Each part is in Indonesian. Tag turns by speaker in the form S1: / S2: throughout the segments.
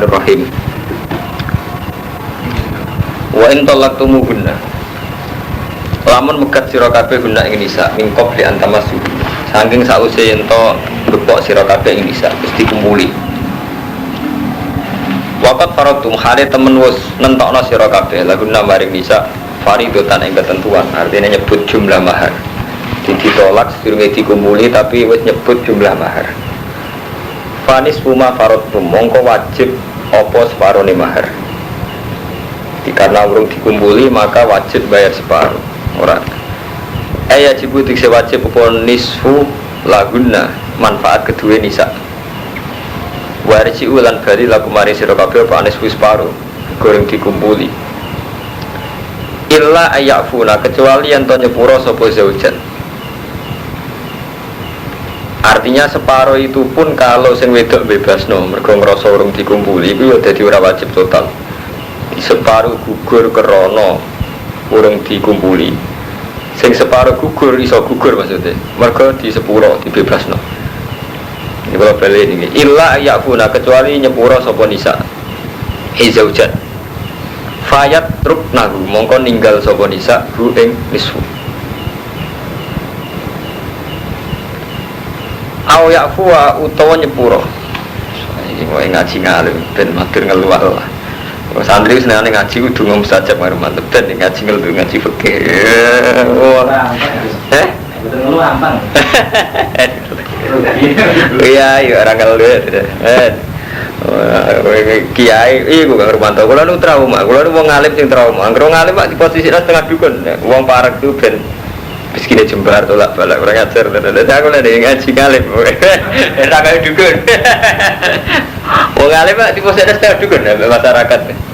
S1: Bismillahirrahmanirrahim. Wa in talaqtumuhunna lamun megat sira kabeh guna ing nisa min qabli antamasu saking sause yen to bepok sira kabeh ing nisa mesti kumpuli. Waqat faradtum hale temen wis nentokno sira kabeh laguna maring nisa faridotan ing ketentuan artinya nyebut jumlah mahar. Ditolak sedurunge dikumpuli tapi wis nyebut jumlah mahar. Fanis puma faradtum mongko wajib apa separone mahar. Karena urung dikumpuli maka wajib bayar separuh orang. Yajibu dikse wajib apa nisfu laguna manfaat kedua nisa. Warji ulan bali laku mari sira kabeh apa nisfu separuh goreng dikumpuli. Illa ayafuna kecuali yen to nyepuro sapa zaujan. Artinya separuh itu pun kalau sing wedok bebasno mergo ngrasa urung dikumpuli iku ya dadi ora wajib total. Separuh gugur kerono urung dikumpuli. Sing separuh gugur iso gugur maksudnya. Mergo di sepuro dibebasno. Ini kalau balik ini. Illa ayafuna kecuali nyepuro sapa nisa. Zaujat. Fayat ruknahu mongko ninggal sapa nisa hu ing nisfu. Aw yafuwa utawa nyepuro. Iki kowe ngaji ngalim ben matur ngeluar lah. Santri senengane ngaji kudu ngomong mustajab karo mantep ben ngaji ngeluh ngaji fikih.
S2: Betul ngeluh ampang.
S1: Iya, ya ora ngeluh. Kiai iku kang Romanto kula nu trauma, kula nu wong alim sing trauma. Angger wong alim di posisi setengah dukun. Wong parek ku ben miskine jembar tolak balak ora ngajar. Aku lha ngaji ngalim. Ora kaya dukun. Wong alim di posisi setengah dukun masyarakat.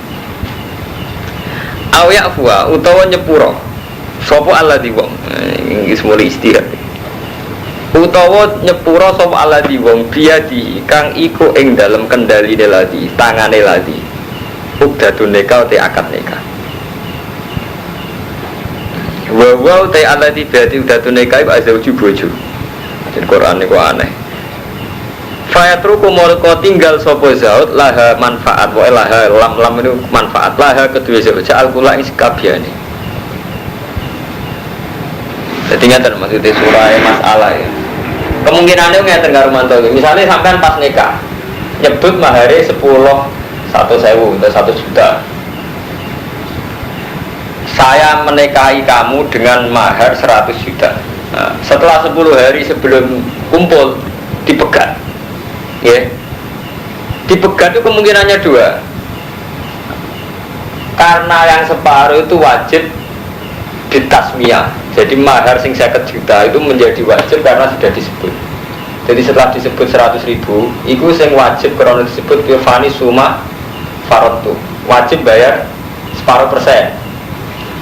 S1: Awya fuwa utawa nyepuro sapa alladzi wong iki semule istirahat utawa nyepuro sapa alladzi wong biadi kang iku ing dalem kendaline ladi tangane ladi ukdatun nikah te akad nikah wa te alladzi biadi ukdatun nikah iku azauju bojo di Quran niku aneh fayatruku molko tinggal sopo zaud laha manfaat wa laha lam itu manfaat laha kedua zaud al-kula ing sekabiane. Jadi ngeten maksudnya surah masalah ya. Kemungkinannya ngeten karo mantu. Misalnya sampean pas nikah nyebut mahare 1.000 atau 1 juta. Saya menikahi kamu dengan mahar 100 juta. Nah, setelah 10 hari sebelum kumpul dipegat. Ya, dipegat itu kemungkinannya 2. Karena yang separuh itu wajib ditasmiyah. Jadi mahar sing 50 juta itu menjadi wajib karena sudah disebut. Jadi setelah disebut 100.000, itu sing wajib karena disebut yufani suma faradtu. Wajib bayar separuh persen.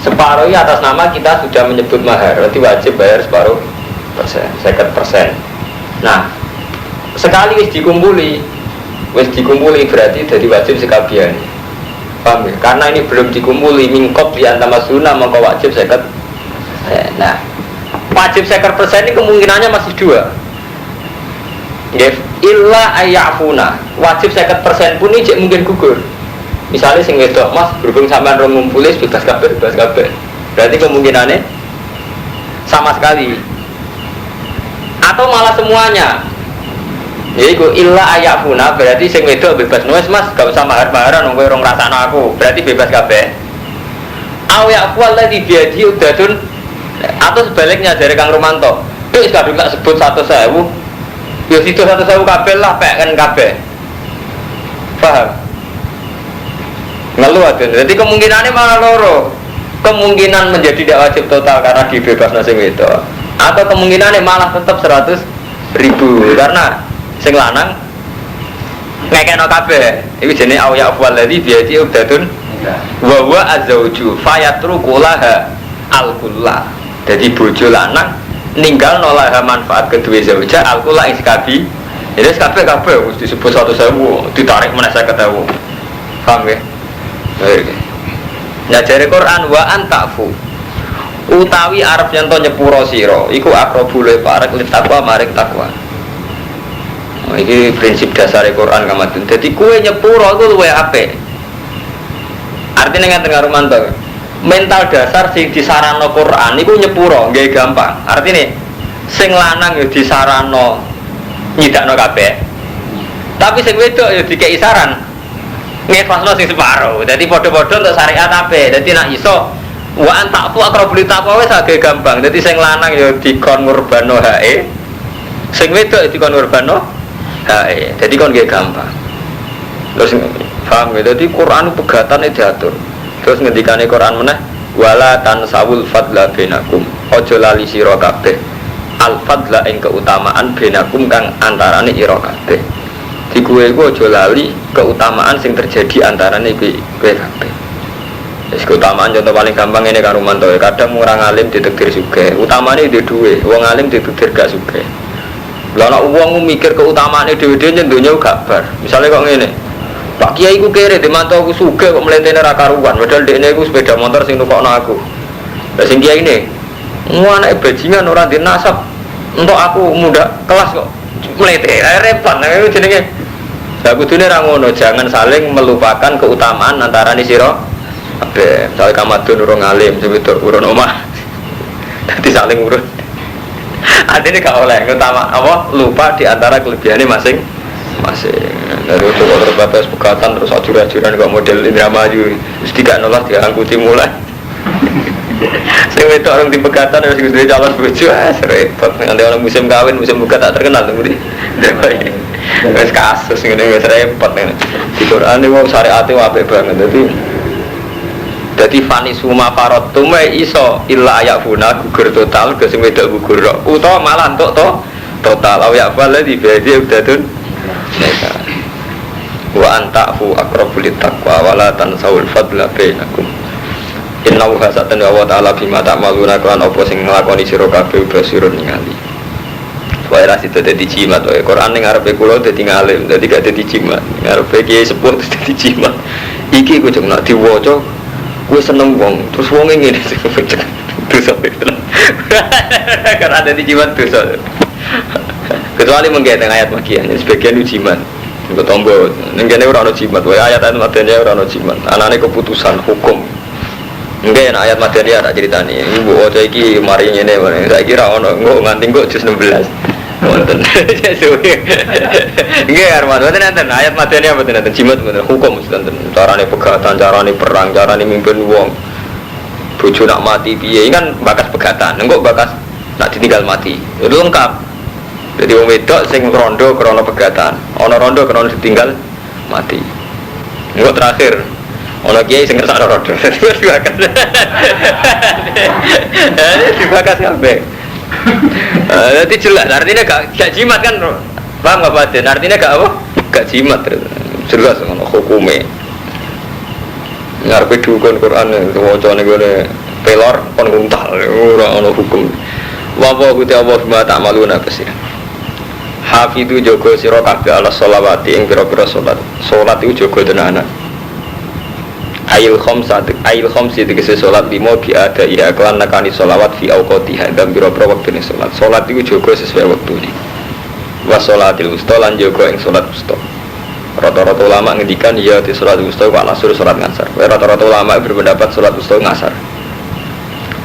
S1: Separuh ini atas nama kita sudah menyebut mahar, berarti wajib bayar separuh persen, 50%. Nah, sekali wis dikumpuli berarti jadi wajib sekabian. Paham ya? Karena ini belum dikumpuli mingkop di antama sunnah maka wajib 50%. Nah, wajib 50% ini kemungkinannya masih 2. Ya, illa ayafuna. Wajib 50% pun ini mungkin gugur. Misalnya sing wedok mas berhubung sampean rong ngumpulis bebas kabeh. Berarti kemungkinannya sama sekali. Atau malah semuanya. Yaiku illa ayafuna berarti sing wedok bebas nulis mas gak usah mahar-maharan kowe ora ngrasakno aku berarti bebas kabeh. Aw yafu alladzi biadi udatun atau sebaliknya dari Kang Romanto. Wis kadung tak sebut 100.000. Ya situ 100.000 kabeh lah pek kan kabeh. Paham? Ngeluh aja. Jadi kemungkinannya malah loro. Kemungkinan menjadi tidak wajib total karena dibebasno sing wedok atau kemungkinannya malah tetap 100.000 karena sing lanang ngekeno kabeh iku jenenge au ya walladzi biati udatun wa huwa azauju fayatruku laha al-kulla. Jadi bojo lanang ninggal nolaha manfaat kedua zauja al-kulla ing sekabi. Jadi kabeh wis disebut 100.000 ditarik meneh 50.000. Paham ya? Oke. Ya jare Quran wa antafu utawi arep yen to nyepuro sira iku akrabul parek li takwa maring takwa. Ini prinsip dasar Quran kamatun. Jadi kue nyepuro itu luwe apik. Artinya ngaten karo mantu. Mental dasar sing disarano Quran niku nyepuro, nggih gampang. Artinya sing lanang yo disarano nyidakno kabeh. Tapi sing wedok yo dikei saran ngefasno sing separo. Dadi padha-padha untuk syariat kabeh. Dadi nek iso wa antakfu akrabul taqwa wis agak gampang. Dadi sing lanang yo dikon ngurbano hae. Sing wedok dikon ngurbano hae. Dadi kon nggih gampang. Terus paham ya? Dadi Quran pegatane diatur. Terus ngendikane Quran meneh wala tansawul fadla bainakum. Aja lali sira kabeh al fadla ing keutamaan bainakum kang antarane ira kabeh. Di kue ku aja lali keutamaan sing terjadi antarane kowe kabeh. Wis keutamaan contoh paling gampang ini karo mantu. Kadang orang alim ditakdir sugih, utamane di duwe, wong alim ditakdir gak sugih. Lah nek wong mikir keutamaane dhewe-dhewe nyendonya gak bar. Misale kok ngene. Pak Kiai ku kere di mantu aku sugih kok mlentene ra karuan, padahal dekne iku sepeda motor sing nukokno aku. Lah sing kiai ne, anake bajingan ora ndek nasab. Entuk aku muda kelas kok mlete. Repot nek jenenge. Lah kudune ra ngono, jangan saling melupakan keutamaan antarane sira kabeh. Misale kamadun urung alim, sebetulnya urun omah. Dadi saling urun. Artinya gak oleh utama apa lupa di antara kelebihannya masing-masing. Dari itu kalau terbatas pegatan terus ajuran-ajuran kok model Indra Maju terus tidak nolak diangkuti mulai. Saya itu orang di pegatan harus gede calon bojo repot. Nanti orang musim kawin musim buka tak terkenal tunggu di. Wes kasus ngene wis repot nih. Di Quran itu syariate apik banget. Jadi fani suma farot tume iso illa ayafuna gugur total ke sing wedok gugur utawa malah entuk to total aw yafal di badi udadun wa antafu aqrabul taqwa wala tansawul fadla bainakum innahu hasatan wa ta'ala bima ta'maluna kan apa sing nglakoni sira kabeh basirun ningali wae ra sida dadi jimat wae Quran ning arepe kula dadi ngalim dadi gak dadi jimat arepe kiai sepuh dadi jimat iki kudu nek diwaca gue seneng wong, terus wongnya ngene sih dosa itu karena ada di jimat dosa kecuali menggaitkan ayat magian sebagian itu jimat untuk tombol nenggene orang jimat ayat magiannya orang jimat anaknya keputusan hukum enggak ayat magiannya ada ceritanya ibu ojo iki mari ini saya kira ono nganti kok jus 16 wonten nggih arman wonten enten ayat materi apa enten jimat wonten hukum enten carane pegatan carane perang carane mimpin wong bojo nak mati piye kan bakas pegatan engko bakas nak ditinggal mati itu lengkap jadi wong wedok sing rondo krana pegatan ana rondo krana ditinggal mati engko terakhir ana kiai sing ngersakno rondo dibakas kabeh. Jadi jelas, artinya gak jimat kan, paham gak batin? Artinya gak apa? Gak jimat, jelas kan hukumnya. Ngarepe dukun Quran, wacane gone pelor kon nguntal, ora ana hukum. Wa gusti Allah bima ta'maluna basir. Hafidu jaga sira kabeh ala sholawati ing pira-pira salat. Salat iku jaga tenanan. Ail khomsi tegese sholat limo biada iya kelan nakani sholawat fi awqatiha dan biro-biro waktune sholat. Sholat itu juga sesuai waktune. Wa sholatil wusta lan juga ing sholat wusta. Rata-rata ulama ngendikan ya di sholat wusta wa nasur sholat ngasar. Rata-rata ulama berpendapat sholat wusta ngasar.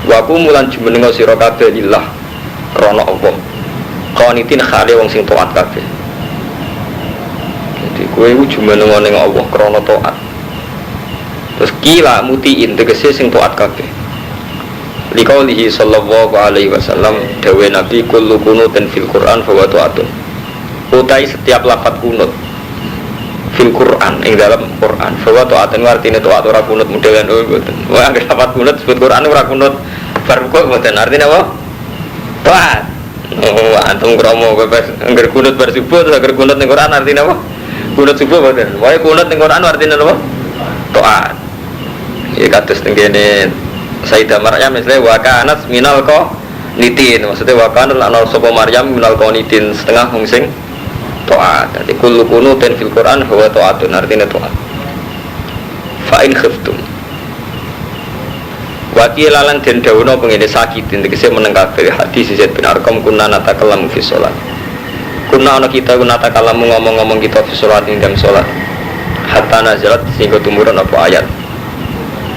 S1: Wa kumulan jumenenga sira kabeh lillah krana Allah. Qanitin khale wong sing taat kabeh. Jadi kowe iku jumenenga ning Allah krana taat. Terus kila mutiin tegese sing taat kabeh. Liqaulihi sallallahu alaihi wasallam dawe Nabi kullu kunutin fil Qur'an fa wa ta'atun. Utai setiap lafaz kunut fil Qur'an ing dalam Qur'an fa wa ta'atun artine taat ora kunut modelan mboten. Wah anggere lafaz kunut sebut Qur'an ora kunut bar kok mboten artine apa? Taat. Oh antum kromo bebas anggere kunut bar subuh terus anggere kunut ning Qur'an artine apa? Kunut subuh mboten. Wae kunut ning Qur'an artine apa? Taat. Ya kados tengene Sayyidah Maryam misalnya wakanat minal nitin maksudnya wakanat ana sapa Maryam minal nitin setengah wong sing taat. Dadi kullu kunutin fil Qur'an huwa taatun artinya taat. Fa in khiftum wa qilalan den dawuhna pengene sakitin tegese meneng kabeh hadis Zaid bin Arqam kunna natakallamu fi shalat. Kuna ana kita gunata kalamu ngomong-ngomong kita fi sholat ing dalam sholat. Hatta nazalat sehingga tumurun apa ayat.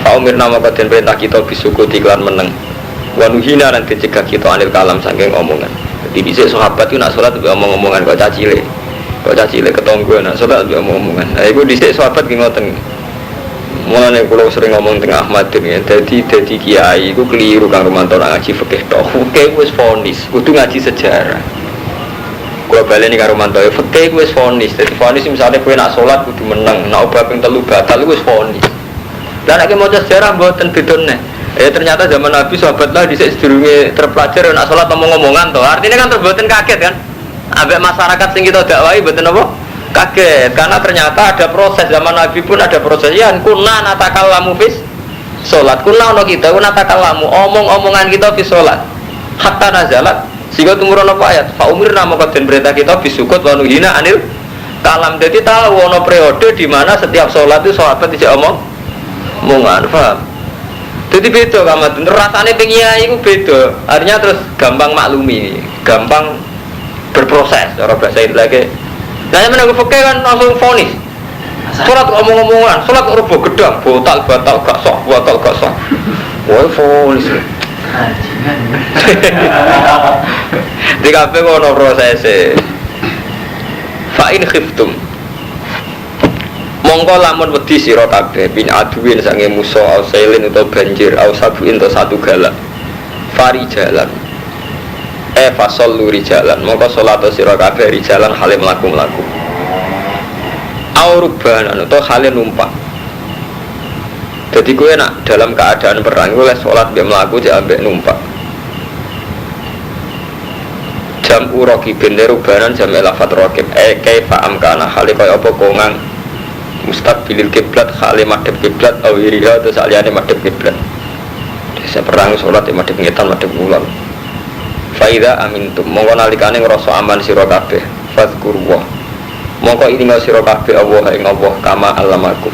S1: Fa umirna maka den perintah kita bisukuti lan meneng. Wa nuhina lan dicegah kita anil kalam saking omongan. Jadi dhisik sahabat itu nak sholat mbek omong-omongan kok cacile. Kok cacile ketonggo nak sholat mbek omong-omongan. Nah iku dhisik sahabat ki ngoten. Mulane kula sering ngomong teng Ahmadin ya. Dadi kiai iku keliru kang Romanto nak ngaji fikih tok. Fikih wis vonis, kudu ngaji sejarah. Kula baleni karo Romanto, fikih wis vonis. Dadi vonis misale kowe nak salat kudu meneng, nak obah ping 3 batal wis vonis. Lah nek maca sejarah mboten bedone. Ternyata zaman Nabi sahabat lah dhisik sedurunge terpelajar nak salat omong-omongan to. Artinya kan terboten kaget kan. Ambek masyarakat sing kita dakwahi mboten apa? Kaget karena ternyata ada proses zaman Nabi pun ada proses ya kunna natakallamu fis salat kunna ono kita natakallamu omong-omongan kita fis salat hatta nazalat sehingga tumurun apa ayat fa umirna maka den perintah kita bisukut wa nuhina anil kalam. Jadi tahu ono periode di mana setiap salat itu sahabat tidak omongan paham. Jadi beda kamat rasane pengiai itu beda artinya terus gampang maklumi gampang berproses cara bahasa itu lagi. Nah, yang menanggung fakir kan langsung vonis. Sholat omong-omongan, sholat rubuh gedang, batal gak sah, batal gak sah. Wah, vonis. Di kafe kono prosese. Fa'in khiftum. Mongko lamun wedi sira kabeh bin aduin sange musa au sailin utawa banjir au sabuin utawa satu galak. Fari jalan. Fasol luri jalan, maka sholat sira kabeh ri jalan hale mlaku-mlaku. Aurubanan atau hale numpak. Jadi kowe nak dalam keadaan perang kowe sholat mbek mlaku jek ambek numpak. Jam uraqibin rubanan jam lafat raqib kaifa amkana hale kaya apa kongang mustaqbilil kiblat hale madhep kiblat au iriha terus aliyane madhep kiblat. Desa perang sholat madhep ngetan madhep kulon. Faida amintum mongko nalikane ngrasa aman sira kabeh fazkurullah mongko ilinga sira kabeh Allah ing Allah kama alamakum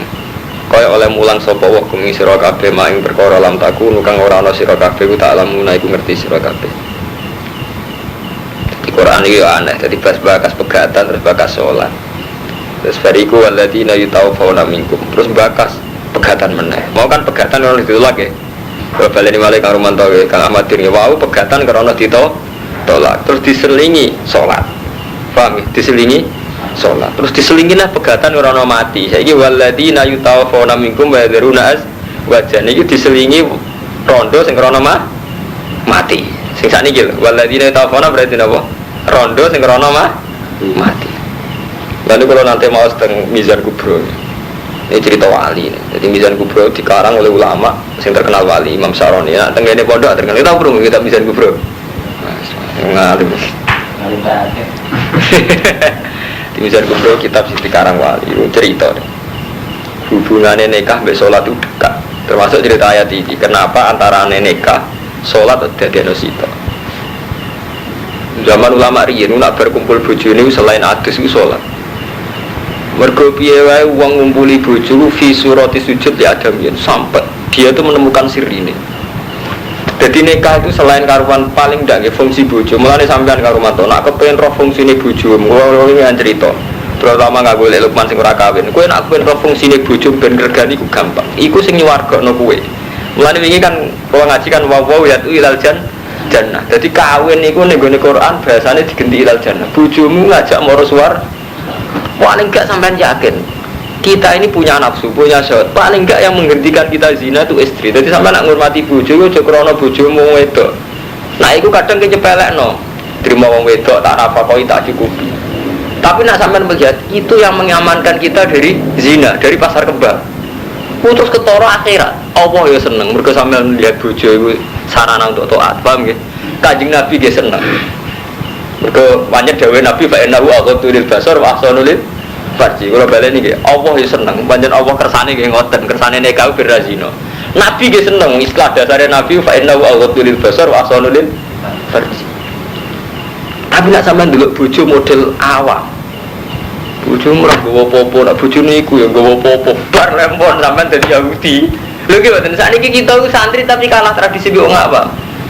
S1: kaya oleh mulang sapa wa kum sira kabeh maing perkara lam takunu kang ora ana sira kabeh ku tak lamuna iku ngerti sira kabeh. Di Quran iki aneh dadi bakas pegatan terus bakas salat terus bariku alladzina yutawafawna minkum terus bakas pegatan meneh mau kan pegatan ora ditolak ya. Kalau balik malai kang Romanto kang Ahmad ini wow pegatan karena ditolak terus diselingi sholat paham ya? Diselingi sholat terus diselingi lah pegatan karena mati saya ini waladina yutawafawna minkum wa yadharuna wajan ini diselingi rondo sing karena mati sing sakniki lho waladina yutawafawna berarti apa rondo sing karena mati. Lalu kalau nanti mau seteng Mizan Kubro ini cerita wali nih. Jadi Mizan Kubro dikarang oleh ulama yang terkenal wali Imam Saroni. Nah, tenggene pondok terkenal. Kita perlu kita Mizan Kubro. Ngalim. Di Mizan Kubro kitab sing dikarang wali itu cerita nih. Hubungannya nikah mbek salat itu dekat. Termasuk cerita ayat ini. Kenapa antara nikah salat dadi ana sita. Zaman ulama riyen nak berkumpul bojone selain adus iku salat. Mergo piye wae wong ngumpuli bojo fi surati sujud ya adam yen sampai dia tuh menemukan sirine. Jadi nikah itu selain karuan paling ndak nggih fungsi bojo. Mulane sampean karo mantu nak kepengin roh fungsine bojo, ngono iki cerita. Terutama enggak golek Lukman sing ora kawin. Kowe nak kepengin roh fungsine bojo ben regani iku gampang. Iku sing nyuwargakno kowe. Mulane wingi kan kula ngaji kan wa ya ilal jannah. Jadi kawin niku ning gone Quran bahasane digenti ilal jannah. Bojomu ngajak maro suwarga. Paling enggak sampean yakin kita ini punya nafsu, punya syahwat. Paling enggak yang menghentikan kita zina itu istri. Jadi sampean nak ngurmati bojo aja krana bojomu wedok. Nah iku kadang kecepelekno. Terima wong wedok tak apa-apa tak cukupi. Tapi nak sampean melihat itu yang mengamankan kita dari zina, dari pasar kembang. Putus ketara akhirat. Allah ya seneng mergo sampean lihat bojo iku sarana untuk taat. Paham nggih? Kanjeng Nabi nggih seneng. Mergo banyak dawuh Nabi fa innahu aqatul basar wa ahsanul farji. Kalau baleni nggih, Allah ya seneng. Pancen Allah kersane nggih ngoten, kersane nikah berazina. Nabi nggih seneng, istilah dasare Nabi fa innahu aqatul basar wa ahsanul farji. Tapi nak sampean ndelok bojo model awak. Bojo murah gowo popo, nak bojone iku ya gowo popo. Bar lempon sampean dadi Yahudi. Lho ki mboten sakniki kita ku santri tapi kalah tradisi wong apa?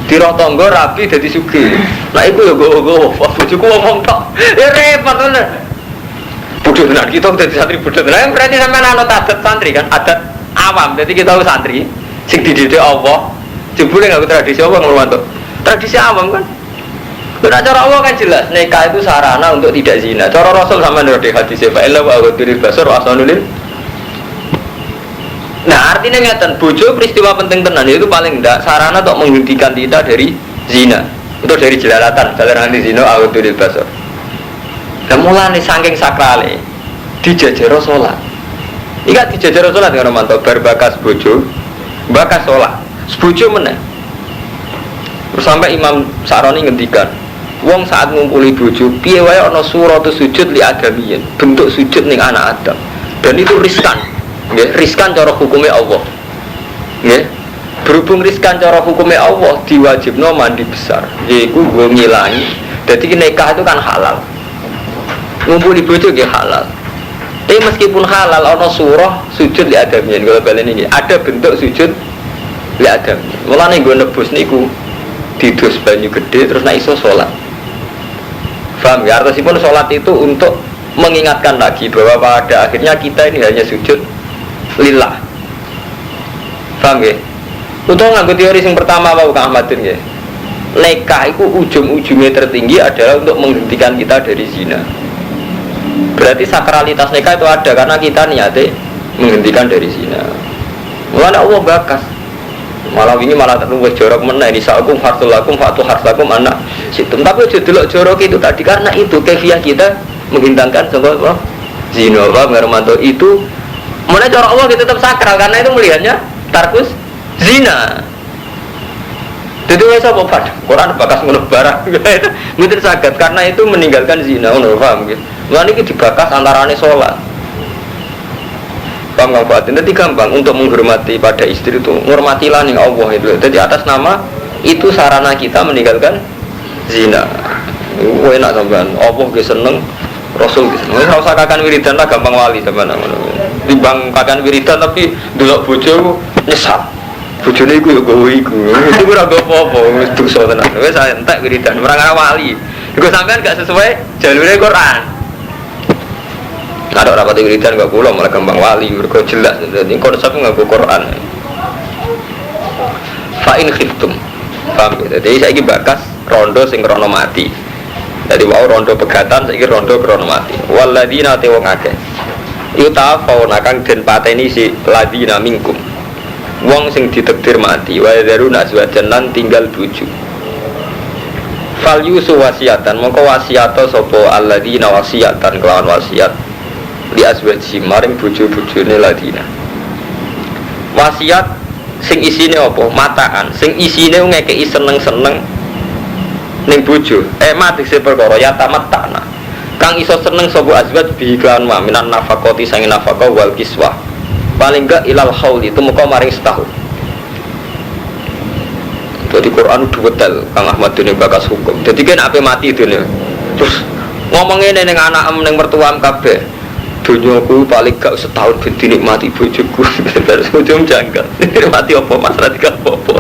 S1: Tiro tangga rapi dadi sugih. Lah iku ya go-go, bojoku ngomong tok. Ya repot tenan. Bodoh tenan kita dadi santri bodoh tenan. Berarti sampean anut adat santri kan, adat awam. Jadi kita santri sing dididik Allah. Jebule enggak tradisi apa ngono tradisi awam kan. Karena cara Allah kan jelas, nikah itu sarana untuk tidak zina. Cara Rasul sama dari hadis fa illa wa ghaduril basar wa asanulil. Nah, artinya ngeten, bojo peristiwa penting tenan itu paling ndak sarana untuk menghentikan kita dari zina. Untuk dari jelalatan, jalanan zina wa ghaduril basar. Lah mulane saking sakrale dijajaro salat. Iki dijajaro salat karo mantap berbakas bojo, bakas salat. Bojo meneh. Terus sampai Imam Sa'roni ngendikan, wong saat ngumpuli bojo piye wae ana surah sujud li adamiyin, bentuk sujud ning anak Adam. Dan itu riskan. Nggih, riskan cara hukume Allah. Nggih. Berhubung riskan cara hukume Allah diwajibno mandi besar. Yaiku nggo ngilangi. Dadi nikah itu kan halal. Ngumpuli bojo nggih halal. Tapi meskipun halal ana surah sujud li adamiyin, kalau balen iki ada bentuk sujud li adamiyin. Mulane nggo nebus niku didus banyu gede terus nek iso salat. Paham ya? Artinya sholat itu untuk mengingatkan lagi bahwa pada akhirnya kita ini hanya sujud lillah. Paham ya? Untuk nganggo teori yang pertama Pak Ahmadin ya. Nikah itu ujung-ujungnya tertinggi adalah untuk menghentikan kita dari zina. Berarti sakralitas nikah itu ada karena kita niatnya menghentikan dari zina. Mulanya Allah bakas. Malah ini malah terluwes jorok meneh nisaukum hartulakum fatu hartakum anak situm. Tapi aja delok jorok itu tadi karena itu kefiah kita menghindangkan contoh zina Romanto itu mulai jorok Allah kita tetap sakral karena itu melihatnya tarkus zina. Jadi wes apa pad Quran bakas ngono barang itu mungkin sakit karena itu meninggalkan zina ngono paham gitu. Mulane iki dibakas antarane salat. Paham nggak Pak? Nanti gampang untuk menghormati pada istri itu, menghormatilah nih Allah itu. Jadi atas nama itu sarana kita meninggalkan zina. Enak sampean, Allah ge seneng, Rasul ge seneng. Ora usah kakan wiridan lah gampang wali sampean ngono. Timbang kakan wiridan tapi delok bojo nyesal. Bojone iku yo gowo iku. Itu ora apa-apa, wis dosa tenan. Wis entek wiridan, ora ngara wali. Iku sampean gak sesuai jalure Quran. Ada rapat wiridan gak kula malah gampang wali mergo jelas dadi konsep nganggo Quran. Fa in khiftum. Paham ya? Dadi saiki bakas rondo sing krana mati. Dadi wau rondo pegatan saiki rondo krana mati. Waladina te wong akeh. Yutafauna kang den pateni si ladina minkum. Wong sing ditakdir mati wa daruna azwajan lan tinggal bojo. Fal yusu wasiatan mongko wasiata sapa alladina wasiatan kelawan wasiat li azwaji maring bojo-bojone ladina. Wasiat sing isine apa? Mataan. Sing isine ngekeki seneng-seneng ning bojo. Mati se perkara ya tamat tanah. Kang iso seneng sapa azwaj bi kan wa minan nafaqati sang nafaqah wal kiswah. Paling enggak ilal haul itu muka maring setahun. Jadi Quran detail Kang Ahmad dene bakas hukum. Jadi kan ape mati dene. Terus ngomongin ning anak ning mertuam kabeh. Dunyaku paling gak setahun ben dinikmati bojoku. Terus ujung janggal. Mati apa Mas ra apa-apa.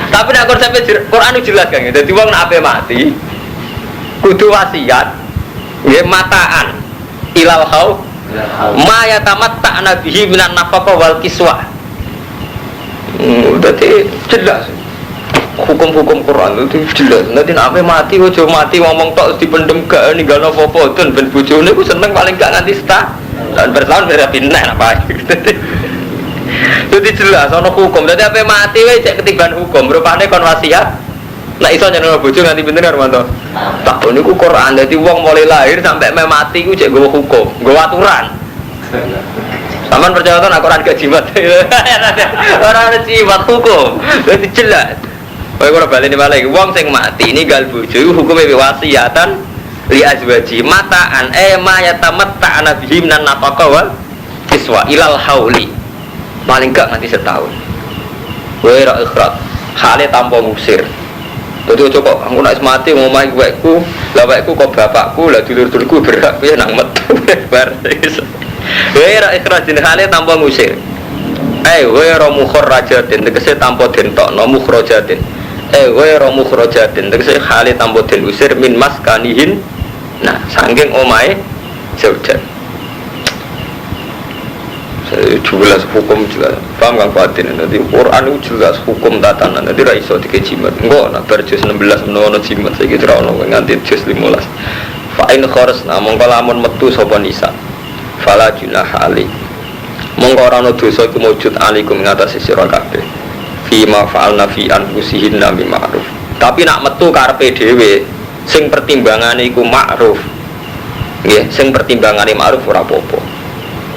S1: Tapi nek konsep Quran jelas kan. Dadi wong nek ape mati kudu wasiat nggih mataan ilal haul ma yatamatta nabihi minan nafaqah wal kiswah. Dadi jelas. Hukum-hukum Quran itu jelas. Nanti nape mati, ojo mati ngomong tok dipendem gak ninggal apa-apa dan ben bojone ku seneng paling gak nganti setahun dan bertahun biar pindah apa. Jadi jelas ana hukum. Dadi ape mati wae cek ketiban hukum. Rupane kon wasiat. Nek iso nyeneng bojo nganti pinten Armanto. Tak niku Quran. Dadi wong mulai lahir sampai mati ku cek nggawa hukum, nggawa aturan. Saman percaya to nek Quran gak jimat. Ora ana jimat hukum. Dadi jelas. Kowe ora bali balik wong sing mati ninggal bojo hukume wasiatan li azwaji mataan ma yatamatta nabihi minan nafaqah wal kiswa ilal hauli paling gak nganti setahun. Kowe ra ikhrat hale tanpa ngusir. Dadi ojo kok aku nek mati ngomahi wekku, lah wekku kok bapakku, lah dulur-dulurku berak piye nang metu bar. Kowe ra ikhrat jeneng hale tanpa ngusir. Ghairu mukharrajatin tegese tanpa den tokno mukhrajatin. Ghairu mukhrajatin tegese hale tanpa den usir min maskanihin. Nah, saking omahe zaujan. Jelas hukum juga. Paham Kang Fatin? Nanti Quran itu jelas hukum tatanan. Nanti ra iso dikejimat. Engko nak bar juz 16 menawa jimat saiki ora ono nganti juz 15. Fa in kharasna mongko lamun metu sapa nisa. Fala junaha alaikum. Mongko ora ana dosa iku mujud alaikum ing atase sira kabeh. Fi ma fa'alna fi anfusihinna bi ma'ruf. Tapi nak metu karepe dhewe sing pertimbangane iku ma'ruf. Nggih, sing pertimbangane ma'ruf ora apa-apa.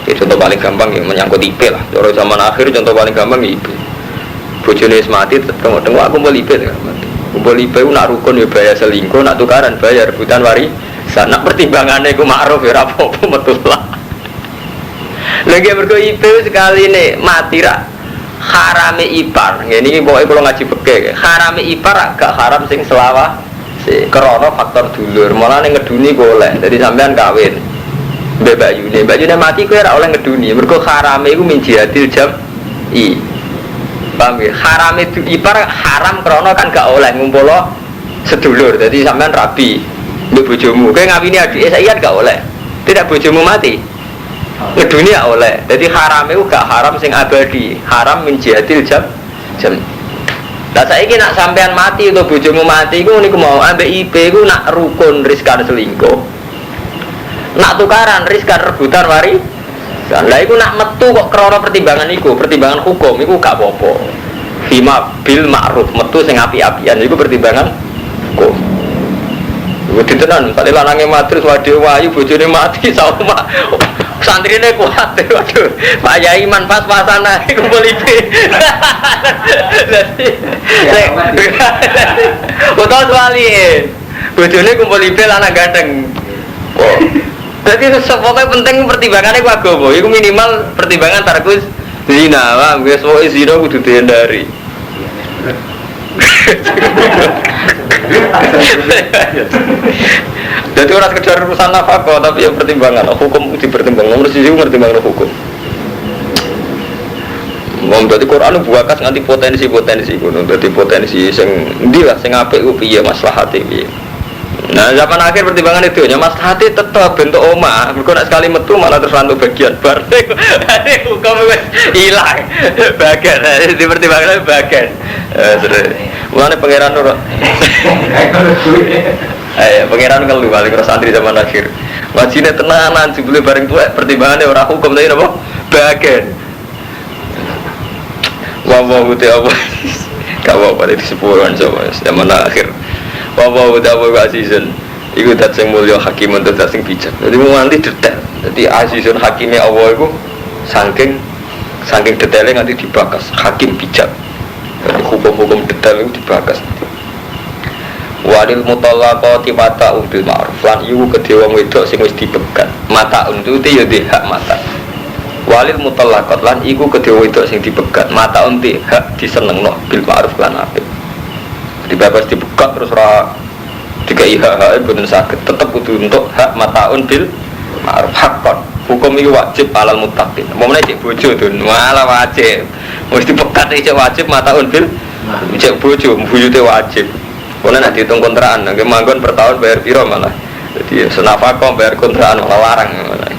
S1: Ya, contoh paling gampang ya menyangkut IP lah. Cara zaman akhir contoh paling gampang ya IP. Bojone wis mati tetep tengok aku kumpul IP ya. Kumpul IP ku nak rukun ya bayar selingkuh, nak tukaran bayar rebutan warisan. Nak pertimbangane iku ma'ruf ya ora apa-apa metu lah. Lagi mergo IP sekali nih mati ra harame ipar. Ngene iki pokoke kula ngaji fikih. Harame ipar gak haram sing selawah. Krana faktor dulur. Mulane ngeduni boleh. Jadi sampean kawin. Mbak Yune mati kowe ora oleh ngeduni. Mergo harame iku min jihadil jam'i. Paham ya? Harame ipar haram krana kan gak oleh ngumpulo sedulur. Jadi sampean rabi mbek bojomu. Kowe ngawini adike saiki kan gak oleh. Tidak bojomu mati. Ngeduni ya oleh. Jadi haram itu gak haram sing abadi. Haram min jihadil jam'i. Lah saiki nak sampean mati atau bojomu mati iku niku mau ambek IP iku nak rukun riskan selingkuh. Nak tukaran riskan rebutan warisan. Lah iku nak metu kok krana pertimbangan iku, pertimbangan hukum iku gak apa-apa. Fima bil ma'ruf, metu sing api-apian iku pertimbangan hukum. Iku ditenan, tadi lanange matrus wade wayu bojone mati sama santrine kuat. Waduh, Pak Yai man pas-pasan ae kumpul IP. Foto wali. Bojone kumpul IP lanang gandeng. Oh. Jadi pokoknya penting pertimbangannya ku agama. Itu minimal pertimbangan tarkus zina. Wah, guys, pokoknya zina kudu dihindari. Jadi orang sekedar urusan nafkah, tapi ya pertimbangan. Hukum dipertimbangkan. Nomor sisi pertimbangan hukum. Jadi Quran buakas nganti potensi. Jadi potensi sing ndi lah sing apik ku piye maslahate piye. Nah zaman akhir pertimbangan itu ya mas hati tetap bentuk oma. Mereka nak sekali metu malah tersantuk bagian bar. Hukum hilang bagian. Di pertimbangan bagian. Mulane pangeran nur. Pangeran kalau balik ke santri zaman akhir. Wajine tenanan sebelum bareng tua pertimbangannya orang hukum tadi apa? Bagian. Wah udah apa? Kau apa di sepuluhan coba zaman akhir. Bapak udah asisten, itu dat sing mulia hakim untuk dat sing bijak. Jadi mau nanti detail. Jadi asisten hakimnya awal itu saking detailnya nanti dibakas. Hakim bijak. Jadi hukum-hukum detail itu dibakas. Walil mutallaqati mata'un bil ma'ruf. Lan iku kedhe wong wedok sing wis dipegat. Mata'un itu ya di hak mata. Walil mutallaqat lan iku kedhe wedok sing dipegat. Mata'un ti hak disenengno bil ma'ruf lan apik. Dibebas dibuka terus dikai hak bener sakit tetap kudu untuk hak mataun bil ma'ruf hakon. Hukum ini wajib alal muttaqin. Momene cek bojo tuh malah wajib. Mesti pekat iki wajib mataun bil cek bojo buyute wajib. Kono nek diitung kontrakan nang manggon per tahun bayar piro malah. Jadi senafaqah bayar kontrakan malah larang malah.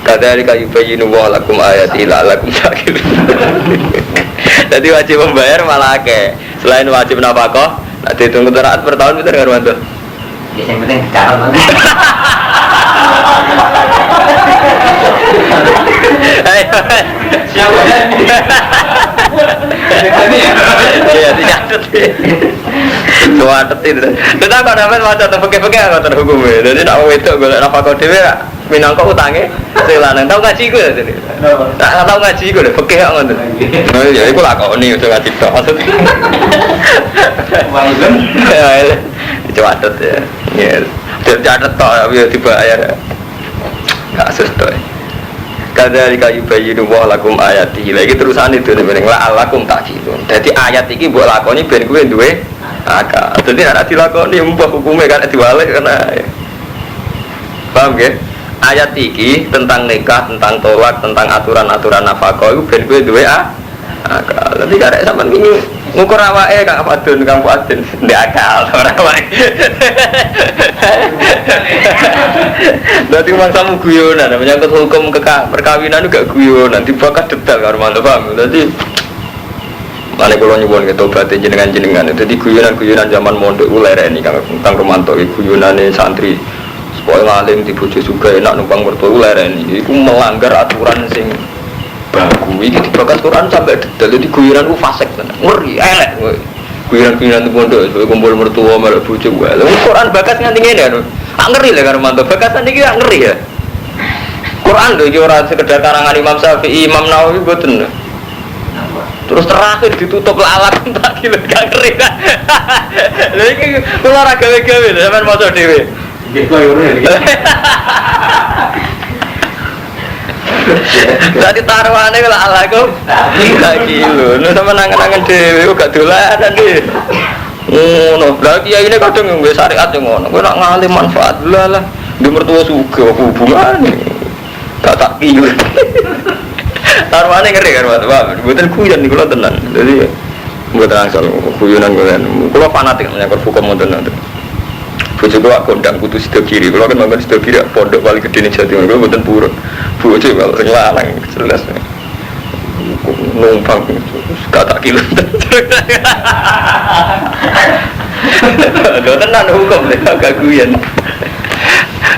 S1: Kadzalika yubayyinu wa lakum ayati la'allakum taqilun. Jadi wajib membayar malah akeh. Selain wajib nafkah, nek diitung kontrakan per tahun pinter karo mantu.
S2: Ya yang penting calon mana? Siapa? Iya, dicatat. Suwatet itu. Kita kok dapat macam terpeke-peke atau terhukum ya. Jadi nak itu golek nafkah dhewe minangka utange sing lanang tau ngaji ku ya. Tak tau ngaji ku lho, peke kok ngoten. Oh ya iku lakoni udah ngaji tok maksud. Wong ya. Dicatat ya. Ya. Dicatat tok ya dibayar. Enggak sesuai. Kadzalika yubayyinu wa lakum ayatihi. Lagi terusan itu ning la'allakum taqilun. Dadi ayat iki mbok lakoni ben kowe duwe akal. Dadi nek dilakoni mbah hukume kan diwalik kan. Paham nggih? Ayat iki tentang nikah, tentang tolak, tentang aturan-aturan nafkah itu ben kowe duwe Akal. Tapi karek sampean wingi ngukur awake Kang Fadun, Kang Fadun ndek akal ora awake. Dadi mangsamu guyonan, menyangkut hukum perkawinan gak guyonan, dibakar detail karo mantep paham. Dadi mane kula nyuwun ketobate jenengan-jenengan. Dadi guyonan-guyonan zaman mondok ku lereni Kang Romanto iki guyonane santri. Supaya ngalim di bojo juga enak numpang mertua lereni. Iku melanggar aturan sing baku ini dibakar Quran sampai detail. Jadi guyonan itu fasik ngeri, elek guyonan-guyonan itu pondok sebagai kumpul mertua malah bujuk Quran bakas nganti ngene ngeri lah karena mantap bakasan ini ngeri ya Quran itu orang sekedar karangan Imam Syafi'i, Imam Nawawi boten terus terakhir ditutup lalat tak kira gak ngeri lah ini kalau orang gawe-gawe sampai masuk dewe tadi taruhannya kalau ala kau lagi lu, nu sama nangan-nangan dewi, gak dolanan deh. No, lagi ya ini kadang yang syariat yang ngono, kau nak ngalih manfaat lah, di mertua suka hubungan, gak tak kilo. Taruhannya ngeri kan mas, bukan kuyon nih kalau tenang, jadi bukan langsung kuyonan, kalau fanatik menyangkut hukum modern itu. Bojo kula gondang putu sida kiri. Kula kan manggon sida kiri pondok paling gedhe ning Jawa Timur mboten purun. Bojo kalau sing lanang jelas. Numpang kata kilo. Lho tenan hukum lek gak guyon.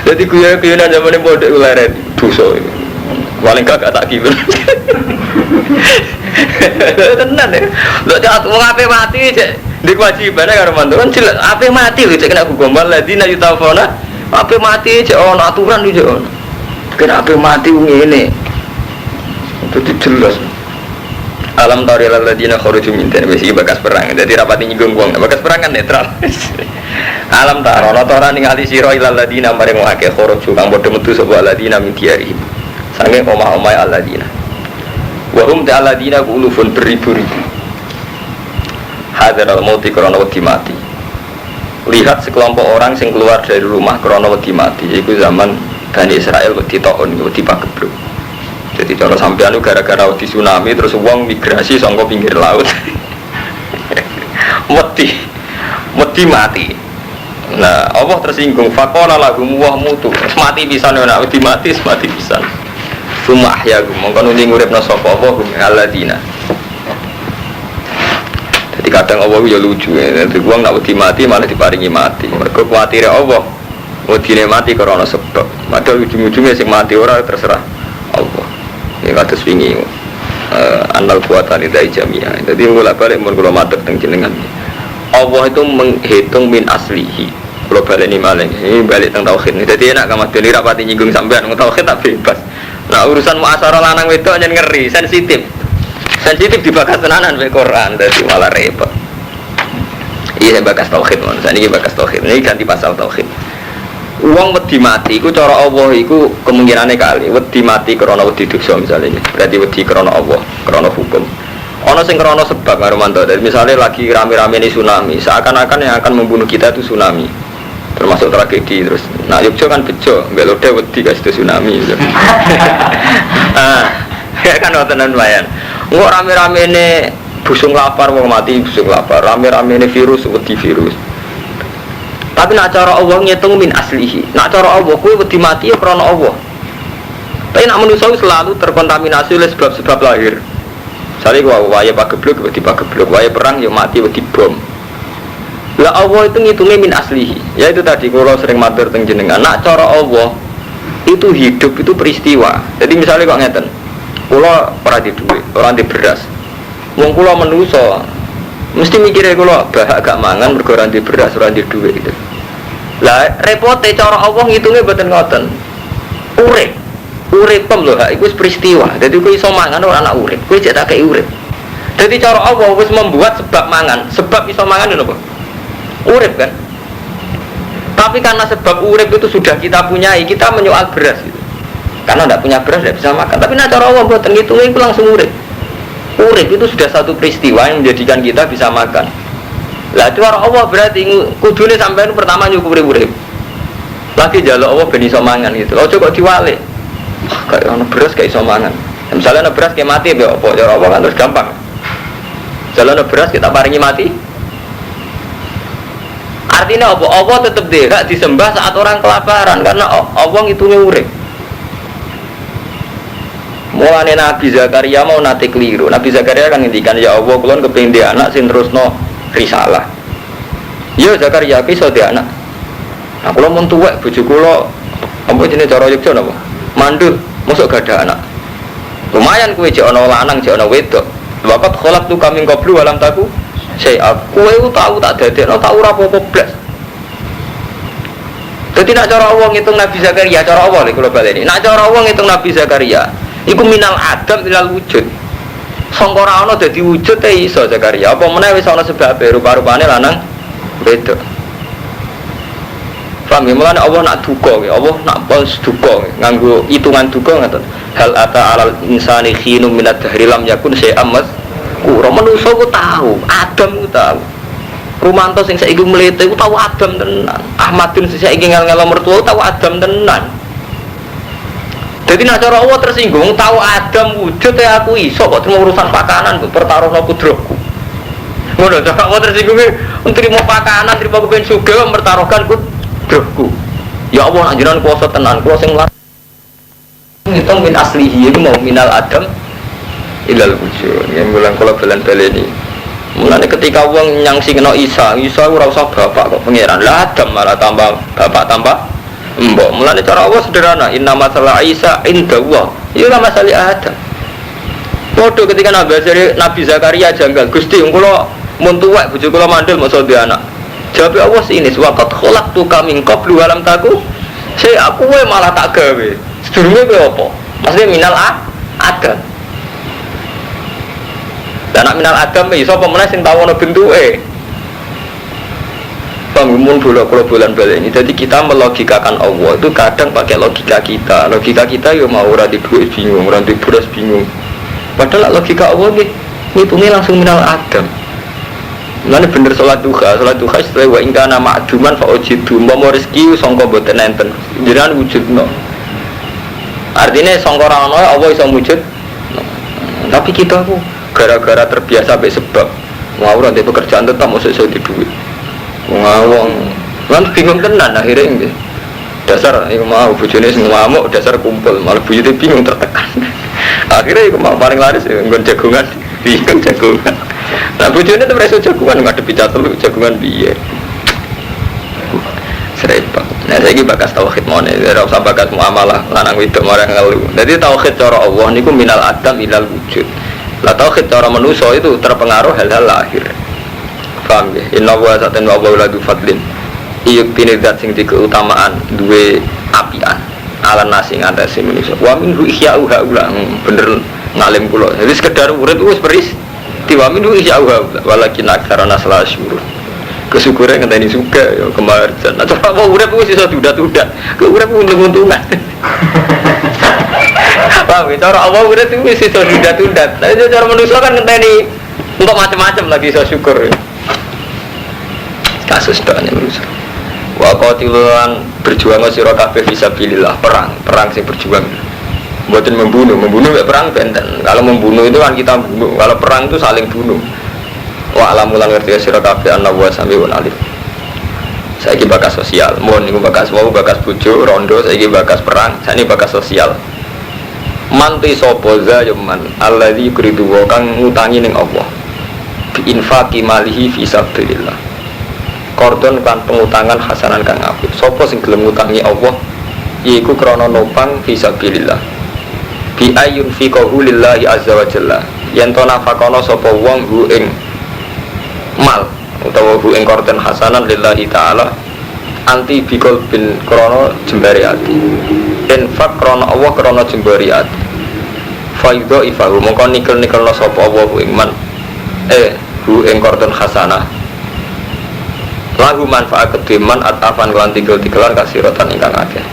S2: Dadi guyon-guyonan zamane pondok leren dosa iki. Paling gak tak kilo. Tenan ya. Lho cak wong ape mati cek di kewajiban karo mantu kan jelas ape mati lho cek kena hukum waladina yutafona ape mati cek ono aturan iki cek ono kena ape mati ngene itu jelas alam taril ladina kharuju min din wis bakas perang dadi rapati nyinggung wong bakas perang kan netral alam taro ana ora ningali sira ilal ladina maring akeh kharuju kang padha metu sapa ladina min diari sange omah-omah alladina wa hum ta'alladina ulufun beribu-ribu hadar al-mauti karena wedi mati. Lihat sekelompok orang yang keluar dari rumah karena wedi mati. Itu zaman Bani Israel wedi taun, wedi pagebluk. Jadi cara sampean gara-gara wedi tsunami terus uang migrasi saka pinggir laut. Wedi mati. Nah, Allah tersinggung. Faqala lahum wa mutu. Mati pisan ora wedi mati, mati pisan. Summa ahyagum mongko nuli nguripna sapa Allah alladzina. Jadi kadang Allah ya lucu ya, nanti uang nak wedi mati malah diparingi mati. Mereka khawatir Allah, wedi mati karena sebab. Padahal ujung-ujungnya sing mati orang terserah Allah. Ini kata swingi, anal kuatan itu jamiah. Jadi mulai balik mun kula matur teng jenengan. Allah itu menghitung min aslihi. Kula balik ini malah ini balik teng tauhid. Jadi enak kamu dene rapati nyinggung sampean tauhid tak bebas. Nah urusan muasyarah lanang wedok aja ngeri, sensitif dibahas tenanan oleh Quran, jadi malah repot. Iya saya bakas tauhid, ini bakas tauhid, ini ganti pasal tauhid. Uang wedi mati, ku cara Allah, ku kemungkinannya kali. Wedi mati karena wedi dosa misalnya, berarti wedi karena Allah, karena hukum. Ono sing karena sebab ngarumanto. Dari misalnya lagi rame-rame ini tsunami, seakan-akan yang akan membunuh kita itu tsunami, termasuk tragedi terus. Nah Yogyo kan bejo, belode wedi kasih tsunami. Ya kan wonten lumayan. Engko rame-rame ini busung lapar wong mati busung lapar, rame-rame ini virus wedi virus. Tapi nak cara Allah ngitung min aslihi. Nak cara Allah kuwi wedi mati ya krana Allah. Tapi nak manusia selalu terkontaminasi oleh sebab-sebab lahir. Sare waya pagebluk wedi pagebluk, waya perang ya mati wedi bom. Lah Allah itu ngitungnya min aslihi. Ya itu tadi kalau sering matur teng jenengan. Nak cara Allah itu hidup itu peristiwa. Jadi misalnya kok ngeten. Kula ora di duit, ora di beras. Wong kula menusa mesti mikire kula bahak gak mangan mergo ora di beras, ora di duit gitu. Lah repote cara Allah ngitunge mboten ngoten. Uripem lho, iku wis peristiwa. Dadi kowe iso mangan ora anak urip, kowe cek tak kei urip. Dadi cara Allah wis membuat sebab mangan, sebab iso mangan lho apa? Urip kan? Tapi karena sebab urip itu sudah kita punyai, kita menyoal beras gitu. Karena tidak punya beras tidak bisa makan. Tapi nak cara Allah buat ngitungnya itu langsung urip. Urip itu sudah satu peristiwa yang menjadikan kita bisa makan. Lah cara Allah berarti kudune sampean pertama nyukuri urip. Lagi jaluk Allah ben iso mangan gitu. Ojo kok diwalik. Kayak ono beras kayak iso mangan. Misalnya beras kayak mati ya apa? Cara apa kan terus gampang. Jalan beras kita paringi mati. Artinya apa? Allah tetap hak disembah saat orang kelaparan karena Allah ngitungnya urip. Mulane Nabi Zakaria mau nate keliru. Nabi Zakaria kan ngendikan ya Allah kula kepengin di anak sing terusno risalah. Ya Zakaria ki iso di anak. Nah kula mun tuwek bojo kula apa jenenge cara Yogya napa? Mandul, mosok gak ada anak. Lumayan kowe jek ana lanang jek ana wedok. Waqat khalaqtu kamin qablu walam taku saya kowe tahu tak dadekno tak ora apa-apa blas. Dadi nak cara Allah ngitung Nabi Zakaria, cara Allah lho kula baleni. Nak cara Allah ngitung Nabi Zakaria iku minal adam ilal wujud. Sangka ora ana dadi wujud te iso Zakaria. Apa meneh wis ana sebab rupa-rupane lanang wedok. Paham ya, mulane Allah nak duka, Allah nak balas duka, nganggo hitungan duka ngaten. Hal ata alal insani khinum minad dahri lam yakun syai'am mazkura. Manusa ku tahu, Adam ku tahu. Rumanto sing saiki mlete ku tahu Adam tenan. Ahmadun sing saiki ngel-ngelo mertua tahu Adam tenan. Jadi nak cara Allah tersinggung, tahu Adam wujud ya aku iso kok terima urusan pakanan kok pertaruhno kudroku. Ngono cara Allah tersinggung nrimo pakanan, nrimo kepen sugih mempertaruhkan kudroku. Ya Allah anjuran kuasa tenan, kulo sing ngitung min aslihi itu mau minal adam ilal wujud. Yang bilang kalau balen-baleni. Mulane ketika wong nyangsi kena Isa ora usah bapak kok pangeran. Lah Adam malah tambah bapak tambah mbok. Mulane cara Allah sederhana, inna masalah Isa indallah. Ya ora masalah Adam. Padha ketika Nabi Zakaria janggal, Gusti kula mun tuwek bojo kula mandul mosok duwe anak. Jawab Allah sini, waqat khalaqtu min qablu walam taku. Saya aku malah tak gawe. Sedurunge kowe apa? Maksudnya minal adam. Dan nak minal adam iso apa meneh sing tau ana bentuke. Bangun bola kalau bulan balik ini. Jadi kita melogikakan Allah itu kadang pakai logika kita. Logika kita ya mau ora di duit bingung, ora di beras bingung. Padahal logika Allah nih ngitungnya langsung minal adam. Mulane bener salat duha setelah wa ingkana ma'duman fa ujidu mau rezeki sangka mboten enten. Jenengan wujudno. Artinya sangka ora ana Allah iso wujud. Tapi kita ku gara-gara terbiasa sampai sebab mau ora ndek pekerjaan tetap mosok iso di duit. Ngawang. Lan bingung tenan akhirnya nggih. Dasar iku mau bojone sing ngamuk dasar kumpul malah bojone bingung tertekan. Akhirnya iku mau paling laris nggon jagongan. Bingung jagongan. Nah bojone itu reso jagungan ngadepi catelu jagungan piye. Serempet. Nah saiki bakas tauhid mone, ora usah bakas muamalah lanang wedok marang ngelu. Dadi tauhid cara Allah niku minal adam ilal wujud. Lah tauhid cara manusa itu terpengaruh hal-hal lahir. Paham ya? Inna wa sa'atan wa wa'uladu fadlin. Iyuk tinizat sing dikeutamaan duwe apian ala nasi ngatasi manusia. Wa min ru'ihya'u ha'ula. Bener ngalim kula. Jadi sekedar urip wis beris. Wa min ru'ihya'u ha'ula. Walakin aktsarana la syurur. Kesyukuran ngenteni suka ya kemarjan. Nah cara apa urip wis iso dudat-dudat. Ke urip untung-untungan. Paham ya? Cara apa urip wis iso dudat-dudat. Nah cara manusia kan ngenteni untuk macam-macam lagi iso syukur. Kasus doanya manusia. Wa qatilan berjuang sira kabeh fisabilillah, perang sing berjuang. Mboten membunuh mek perang benten. Kalau membunuh itu kan kita bunuh, kalau perang itu saling bunuh. Wa alamulan ngerti sira kabeh ana wa samiun alim. Saiki bakas sosial, mohon niku bakas wau bakas bojo rondo, saiki bakas perang, sakniki bakas sosial. Manti sapa za yaman allazi yuridu wa kang ngutangi ning Allah. Bi infaqi malihi fi sabilillah. Kordon kan pengutangan hasanan kang apik. Sapa sing gelem ngutangi Allah yaiku krana nopang fisabilillah. Bi ayun fi qaulillahi azza wa jalla. Yen to nafakono sapa wong hu ing mal utawa hu ing kordon hasanan lillahi taala anti bikol bin krana jembare ati. Infaq krana Allah krana jembare ati. Faidho ifahu mongko nikel-nikelna sapa Allah hu ing man hu ing kordon hasanah. Lahu manfaat kedeman atafan lan tikel-tikelan kasiratan ingkang akeh.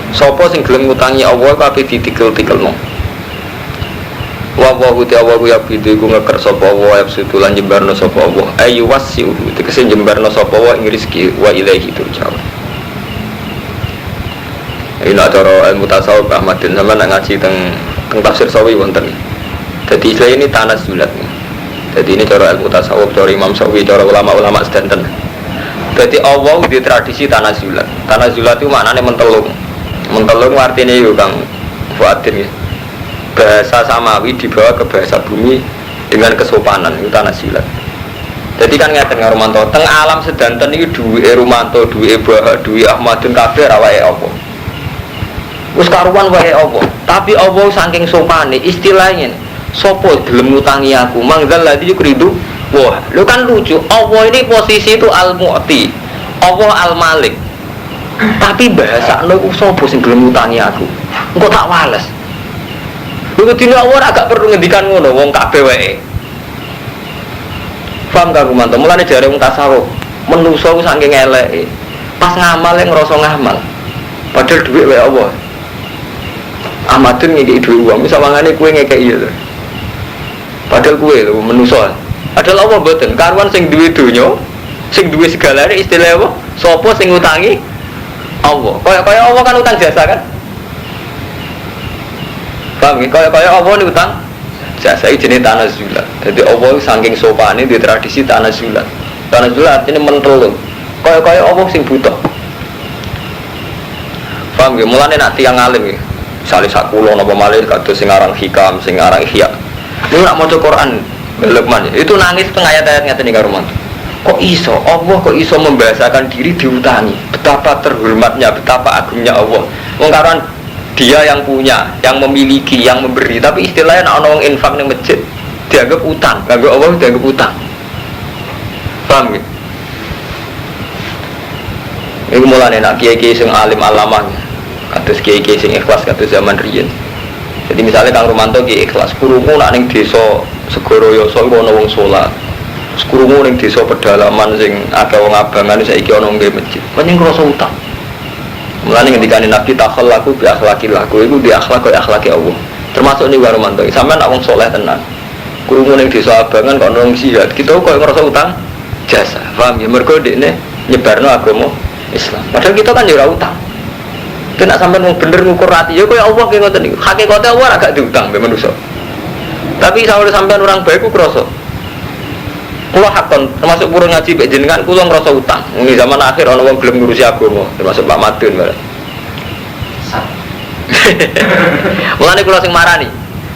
S2: Sapa sing gelem ngutangi Allah kabeh ditikel-tikelno. Wa wa uti Allah ya bidu iku ngeker sapa Allah ya setulan jembarno sapa Allah. Ayu wasiu tegese jembarno sapa wa ing rezeki wa ilaihi turja'un. Ini cara ilmu tasawuf Ahmad bin Zaman ngaji teng teng tafsir Sawi wonten. Jadi istilah ini tanazulat. Jadi ini cara ilmu tasawuf, cara Imam Sawi, cara ulama-ulama sedanten. Jadi Allah di tradisi tanazulat. Tanazulat itu maknanya mentelung. Mentelung artinya itu Kang Fuadin ya. Bahasa Samawi dibawa ke bahasa bumi dengan kesopanan, itu tanazulat. Jadi kan ngeten Romanto, teng alam sedanten iki duwe Romanto, duwe Bah, duwe Ahmadun kabeh awake apa. Wis karuan wae apa. Tapi Allah saking sopane istilahnya sapa gelem ngutangi aku, mangzal ladzi yuridu. Wah, lu kan lucu. Allah ini posisi itu Al-Mu'ti. Allah Al-Malik. Tapi bahasa lu sapa sing gelem ngutangi aku? Engko tak wales. Lu dina Allah agak perlu ngendikan ngono wong kabeh wae. Paham gak Gumanto? Mulane jare wong tasawuf, menungso saking eleke. Pas ngamal ngrasa ngamal. Padahal dhuwit wae Allah. Ahmadun ngekei dhuwit uang, misawangane kowe ngekei ya. Padahal kowe lho menungso. Padahal Allah mboten, karuan sing duwe donya, sing duwe segalane istilah apa? Sapa sing ngutangi? Allah. Kaya Allah kan utang jasa kan? Paham ya? Kaya Allah ini utang jasa ini jenis tanazulat. Jadi Allah saking sopane di tradisi tanazulat. Tanazulat artinya mentelung. Kaya Allah sing buta. Paham ya? Mulane nak tiang alim ya. Misalnya sakulo napa malih kados sing aran hikam, sing aran ihya. Niku nak maca Quran Lukman ya. Itu nangis teng ayat-ayat ngaten iki karo mantu. Kok iso? Allah kok iso membahasakan diri diutangi? Betapa terhormatnya, betapa agungnya Allah. Wong karuan dia yang punya, yang memiliki, yang memberi. Tapi istilahnya ana wong infak ning masjid dianggap utang, kanggo Allah dianggap utang. Paham ya? Iku mulane nak kiai-kiai sing alim alamah, kados kiai-kiai sing ikhlas kados zaman riyen. Jadi misalnya Kang Romanto ki ikhlas, krungu nak ning desa Segoro Yoso iku ana wong salat. Krungu ning desa pedalaman sing akeh wong abangan saiki ana nggih masjid. Menyang rasa utang. Mulane ngendikane Nabi takhallaku bi akhlaqillah, iku di akhlak kaya akhlake Allah. Termasuk ning Romanto. Sampeyan nak wong saleh tenan. Krungu ning desa abangan kok ana wong jihad, kita kok ngrasa utang jasa. Paham ya? Mergo dekne nyebarno agama Islam. Padahal kita kan ya ora utang. Kena sampai mau bener ngukur hati, ya kaya Allah kayak ngoten niku. Hakikate Allah agak diutang mbek manusa. Tapi sampai sampean orang baik ku krasa. Kula hakon termasuk purun ngaji mbek jenengan kula ngrasa utang. Ini zaman akhir ana wong gelem ngurusi agama, termasuk Pak Madun bareng. Mulane kula sing marani.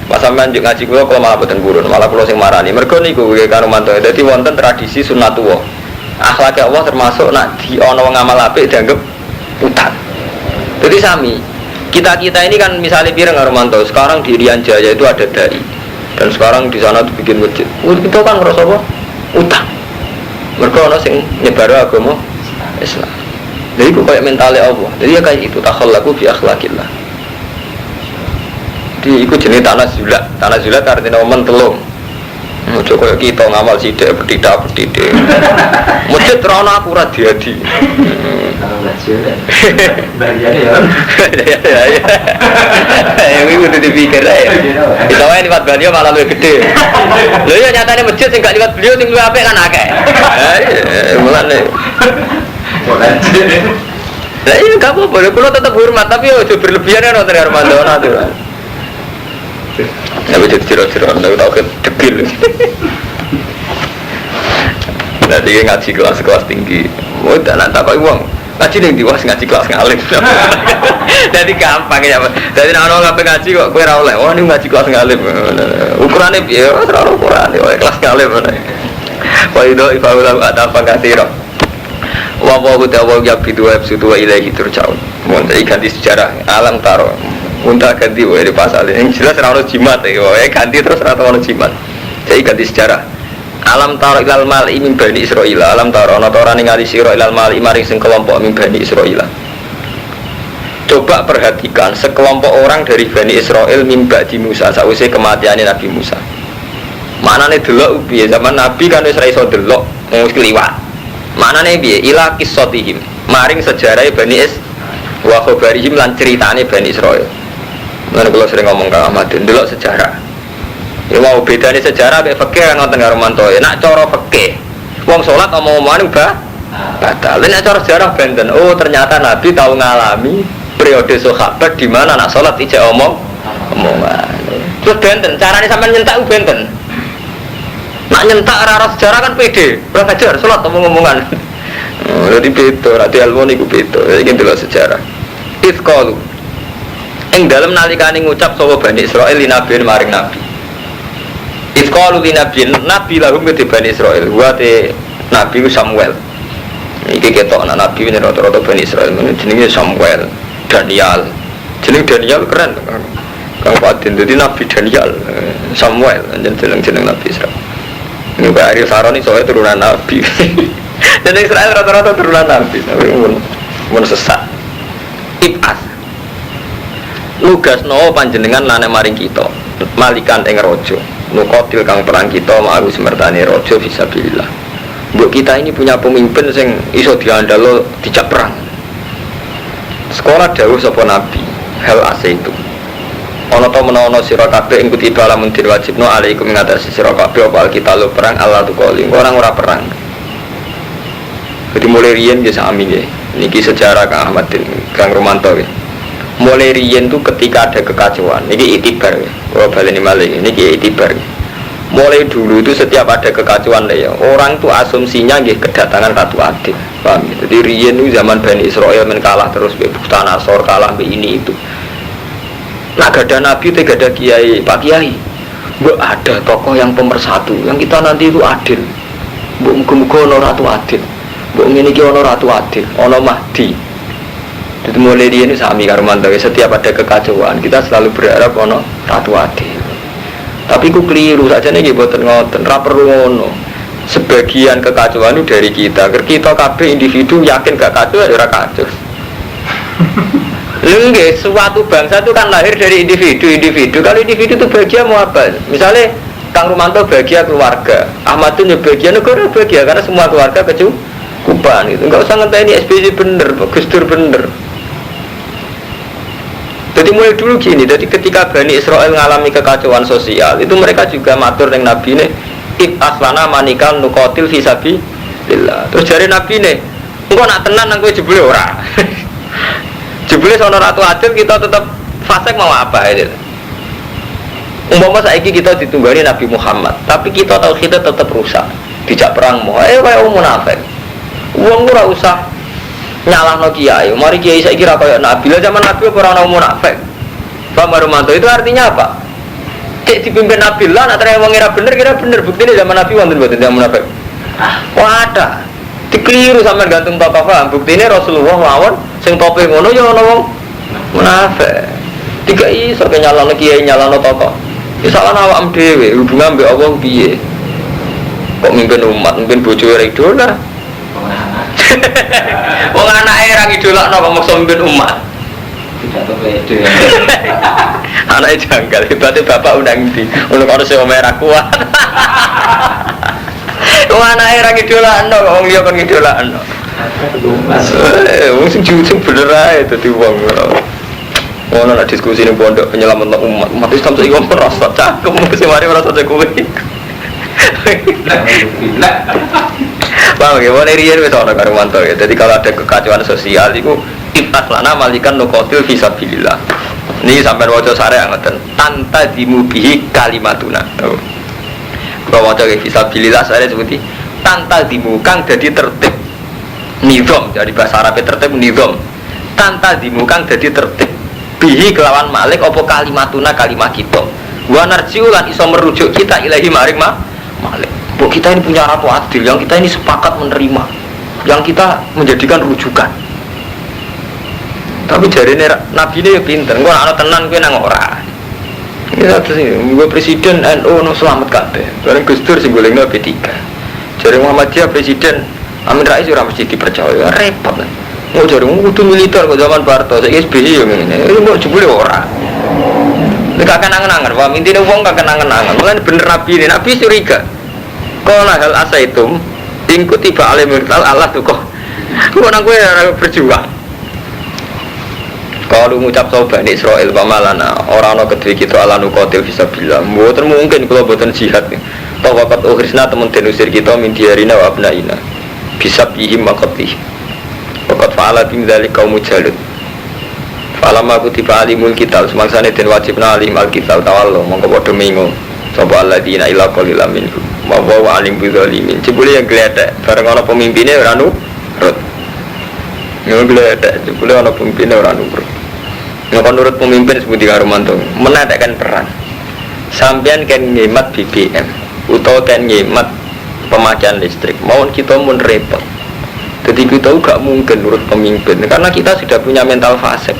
S2: Pas sampean njuk ngaji kula malah boten purun, malah kula sing marani. Mergo niku karo mantu. Dadi wonten tradisi sunnatullah. Akhlak Allah termasuk nak di ana wong amal apik dianggap utang. Jadi sami, kita ini kan misalnya pirang Romanto, sekarang di Irian Jaya itu ada dai, dan sekarang di sana tuh bikin masjid. Kita kan ngerasa apa? Utang. Mereka orang sing nyebar agama Islam. Jadi itu kayak mentalnya Allah. Jadi ya kayak itu takhallaku bi akhlaqillah. Jadi itu jenis tanah zulat artinya mentelung. Ojo koyo kita ngamal sithik petidak. Masjid rono aku ora diadi.
S1: Bagiannya ya.
S2: Ya iki kudu dipikir ae. Kita wae liwat beliau malah luwih gede. Lho ya nyatane masjid sing gak liwat beliau sing luwih apik kan akeh. Mulane. Lah iya gak apa-apa, kulo tetep hormat tapi ojo berlebihan ono terus Ramadan itu. Tapi jadi ciro-ciro, aku tau ke degil. Nanti ngaji kelas tinggi. Udah nanti apa uang? Ngaji yang diwas ngaji kelas ngalim. Jadi gampang ya. Jadi orang ngapain ngaji kok kue rawleh. Oh ini ngaji kelas ngalim. Ukurannya biar terlalu ukuran. Kelas ngalim. Wah itu ifaulah ada apa kasiro. Wawahu tawaw yabidu wabsudu wa ilaihi turja'un. Mohon saya ganti sejarah alam taro. Unta ganti wae di pasal ini. Yang jelas ora ono jimat ya. Ganti terus ora ono jimat. Saya ganti sejarah. Alam taro ilal mal'i min bani Israil. Alam taro ana ta ora ningali sira ilal mal'i maring sing kelompok min bani Israil. Coba perhatikan sekelompok orang dari Bani Israel mimba di Musa sausé kematiannya Nabi Musa. Maknane delok piye zaman Nabi kan wis ra iso delok wis kliwat. Maknane piye ila qissatihim maring sejarah Bani wa khabarihim lan ceritane Bani Israel. Mana kalau sering ngomong Kang Ahmad, delok sejarah. Ya mau bedane sejarah mek fikih kan ngoten karo mantoe. Nak cara fikih, wong salat omong-omongan batal. Nek cara sejarah benten, oh ternyata Nabi tahu ngalami periode sahabat di mana nak salat ijek omongan. Terus benten, caranya sampai nyentak benten. Nak nyentak arah sejarah kan pede, kurang ajar, sholat ngomong-ngomongan. Jadi beto, nanti ilmu niku beto. Ini dulu sejarah. Ifqalu. Ing dalam nalikane ngucap sapa Bani Israil li nabi maring nabi. Ifqalu li nabi lahum ke Bani Israil. Wa te nabi Samuel. Iki ketok anak nabi ini rata-rata Bani Israil. Jenenge Samuel, Daniel. Jeneng Daniel keren. Kang Padin dadi nabi Daniel, Samuel jeneng nabi Israil. Ini Pak Ariel Saroni soalnya turunan nabi. Dan Israel rata-rata turunan nabi, tapi mun sesat. Ibas. Nugas no panjenengan lane maring kita, malikan ing raja. Nukotil kang perang kita mau semertane raja fisabilillah. Mbok kita ini punya pemimpin sing iso diandalo dijak perang. Sekolah dawuh sapa nabi, hal ase itu. Ana ta menawa sira kabeh ing kutiba lamun diwajibno alaikum ngatasi sira kabeh apa kita lo perang Allah tu kali orang ora perang. Jadi mulai riyen ya sami nggih. Niki sejarah Kang Ahmad Kang Romanto nggih. Mulai riyen tu ketika ada kekacauan, niki itibar nggih. Ora baleni malih niki itibar. Mulai dulu itu setiap ada kekacauan ya, orang tu asumsinya nggih kedatangan Ratu Adil. Paham ya? Jadi riyen itu zaman Bani Israil men kalah terus be Buktan Asor kalah be ini itu. Nah gak ada nabi, gak ada kiai, pak kiai. Mbak ada tokoh yang pemersatu, yang kita nanti itu adil. Mbak muga-muga ono Ratu Adil. Mbak ngene iki ono Ratu Adil, ono Mahdi. Jadi mulai dia ini sami karo mantawe setiap ada kekacauan, kita selalu berharap ono Ratu Adil. Tapi ku keliru saja nih boten ngoten, ra perlu ngono. Sebagian kekacauan itu dari kita. Kita kabeh individu yakin gak kacau ya ora kacau. Enggak, suatu bangsa itu kan lahir dari individu. Kalau individu itu bahagia mau apa? Misalnya Kang Rumanto bahagia keluarga, Ahmad itu bahagia negara bahagia karena semua keluarga kecukupan itu. Enggak usah ngenteni SBY bener, Gus Dur bener. Jadi mulai dulu gini, jadi ketika Bani Israel mengalami kekacauan sosial, itu mereka juga matur dengan Nabi ini, aslana manikal nukotil fisabilillah. Terus jari Nabi ini, engkau nak tenan nang kowe jebule ora. Jebule sono Ratu Adil kita tetap fasik mau apa itu. Umpama saiki kita ditunggani Nabi Muhammad, tapi kita tahu kita tetap rusak, dijak perang mau. Kayak munafik. Wong ora usah nyalahno kiai. Mari kiai saiki ra kaya Nabi. Lah zaman Nabi ora ono munafik. Pak Marumanto itu artinya apa? Cek dipimpin Nabi lah, nak terang wong ora bener kira bener. Buktine zaman Nabi wonten mboten tidak munafik. Wah ada. Dikeliru sampean gantung tokoh paham. Buktine Rasulullah mawon sing tope ngono ya ana wong munafik. Tiga iso nyalano kiai nyalano tokoh. Ya salah awakmu dhewe, hubungan mbek Allah piye? Kok mimpin umat, mimpin bojo ora idola. Wong anake ra ngidolakno kok maksa mimpin umat. Tidak pede. Anake janggal, berarti bapak undang ndi? Ono karo sing merah kuat. Wong anake ra ngidolakno kok wong liya kon ngidolakno. Wong sing jujur bener ae dadi wong. Ono nak diskusi ning pondok penyelamat umat Islam saiki wong merasa cangkem mesti mari merasa kowe. Bang, ya boleh riyen wis ana karo mantu ya. Jadi kalau ada kekacauan sosial iku ibas lana malikan nuqatil fisabilillah. Niki sampean waca sare ngoten. Tanta dimubihi kalimatuna. Kalau waca fisabilillah sare seperti tanta dimukang jadi tertib. Nizam, dari bahasa Arab tertib nizam. Tanta dimukang jadi tertib. Bihi kelawan malik apa kalimatuna kalimat kita. Wa narjiu lan iso merujuk kita ilahi maring malik. Bu kita ini punya Ratu Adil yang kita ini sepakat menerima, yang kita menjadikan rujukan. Tapi jarine Nabi ini ya pinter. Engko ana tenan kowe nang ora. Ya terus gue presiden NU no selamat kabeh. Bareng Gus Dur sing golekno P3. Jare Muhammadiyah presiden Amin Rais ora mesti dipercaya. Repot. Mau jare kudu militer kok zaman Barto. Saiki SBY yo ngene. Iki mau jebule ora. Nek kakek angen-angen, wah intine wong kakek angen-angen. Mulane bener Nabi ini, Nabi curiga. Qala hal asaitum ing kutiba alimul Allah tuh kok. Kok nang kowe berjuang. Kalau ngucap sapa Bani Israil pamalana ora ana kedhe kita ala nuqatil fisabilillah. Mboten mungkin kula boten jihad. Tawakat ukhrisna temen den usir kita min diarina wa abnaina. Bisa bihim maqati. Waqat fa'ala bim dzalika kaum Jalut. Falam aku tiba alimul kitab semaksane den wajibna alim alkitab tawallo mongko padha mengo sapa alladzina ila qalila minhum wa wa alim bidzalimin jebule yang gledek bareng ana pemimpine ora nurut yo gledek jebule ana pemimpine ora nurut nek nurut pemimpin sebuti karo mantung menatekkan perang sampean kan ngemat BBM utawa kan ngemat pemakaian listrik mawon kita mun repot jadi kita gak mungkin nurut pemimpin karena kita sudah punya mental fasik.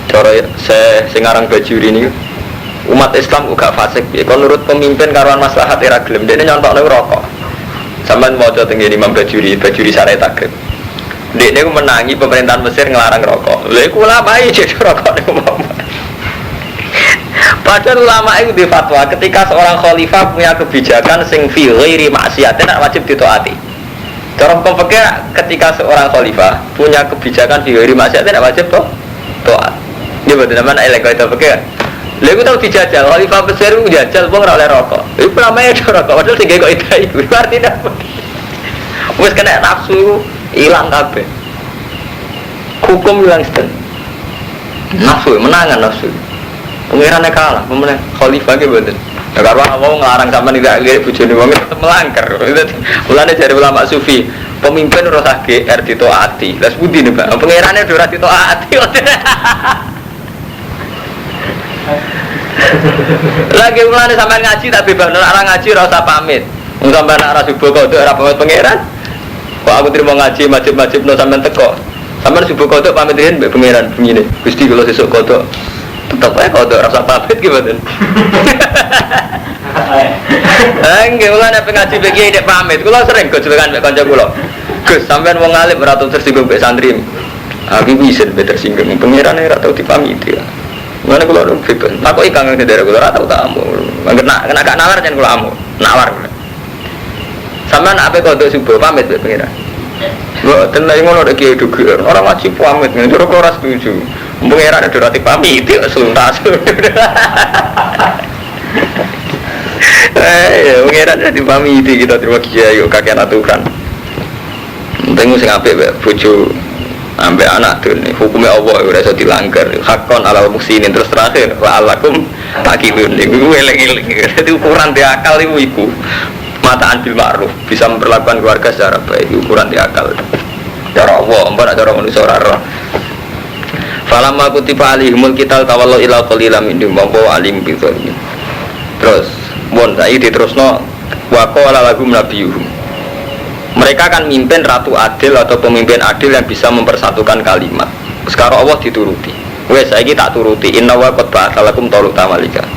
S2: Cara saya ngarang Bajuri ini umat Islam juga fasik ya. Kalau nurut pemimpin karuan maslahat era gelem dene nyontokne rokok. Sampeyan maca teng Imam Bajuri Syarah Takrib. Dekne ku menangi pemerintahan Mesir ngelarang rokok. Lha iku ulama iki jadi rokok niku mau. Padahal ulama itu di fatwa ketika seorang khalifah punya kebijakan sing fi ghairi maksiat tidak wajib ditaati. Cara hukum fikih ketika seorang khalifah punya kebijakan fi ghairi maksiat tidak wajib taat. Dia betul nama elek itu pakai. Lalu tahu dijajal, khalifah besar itu jajal, bang ora oleh rokok. Itu namanya ada rokok, padahal tinggal kok itu artinya apa? Wes kena nafsu hilang kabeh. Hukum hilang sedang. Nafsu menangan nafsu. Pengirannya kalah, pemenang khalifah gitu betul. Ya kalau mau ngelarang sama tidak lihat bujuni wong tetap melanggar. Mulane dari ulama sufi, pemimpin rasa GR ditaati. Lah budi nih Pak, pengirannya ora ditaati. Lagi mulane sampean ngaji tak bebas orang ngaji ora usah pamit. Wong sampean ora subuh kodho ora pamit pangeran. Kok aku trimo ngaji majib-majib no sampean teko. Sampean subuh kodho pamit riyen mbek pangeran begini. Gusti kula sesuk kodho. Tetep ae kodho ora usah pamit ki mboten. Nggih mulane ngaji begi nek pamit. Kula sering gojlokan mbek kanca kula. Gus sampean wong alim ora tau tersinggung mbek santri. Aku bisa tersinggung pangeran ora tau dipamiti. Mana kalau orang bebas, aku ikan yang tidak regular atau tamu, kena gak nalar jangan kalau amu, nalar. Sama nak apa kau tu subuh pamit berpengira. Gua tenang ngono ada kiai duga, orang wajib pamit, ni orang koras setuju. Pengira ada durati pamit, itu suntas. Pengira ada di pamit, kita terima kiai, kakek aturan. Tengok sengapik bucu. Sampai anak tuh nih hukumnya Allah udah so dilanggar hakon ala muksinin terus terakhir wa alakum takilun nih gue eleng-eleng jadi ukuran di akal ibu mataan bil ma'ruf bisa memperlakukan keluarga secara baik ukuran di akal cara Allah nak cara manusia orang falamma kutiba alihimul kital tawallu ila qalilam minhum wa alim bidzalimin terus bon saiki diterusno wa qala lahum nabiyuhum. Mereka akan mimpin ratu adil atau pemimpin adil yang bisa mempersatukan kalimat. Sekarang Allah dituruti. Wes saiki tak turuti. Inna wa qad ba'atsalakum taluta malika.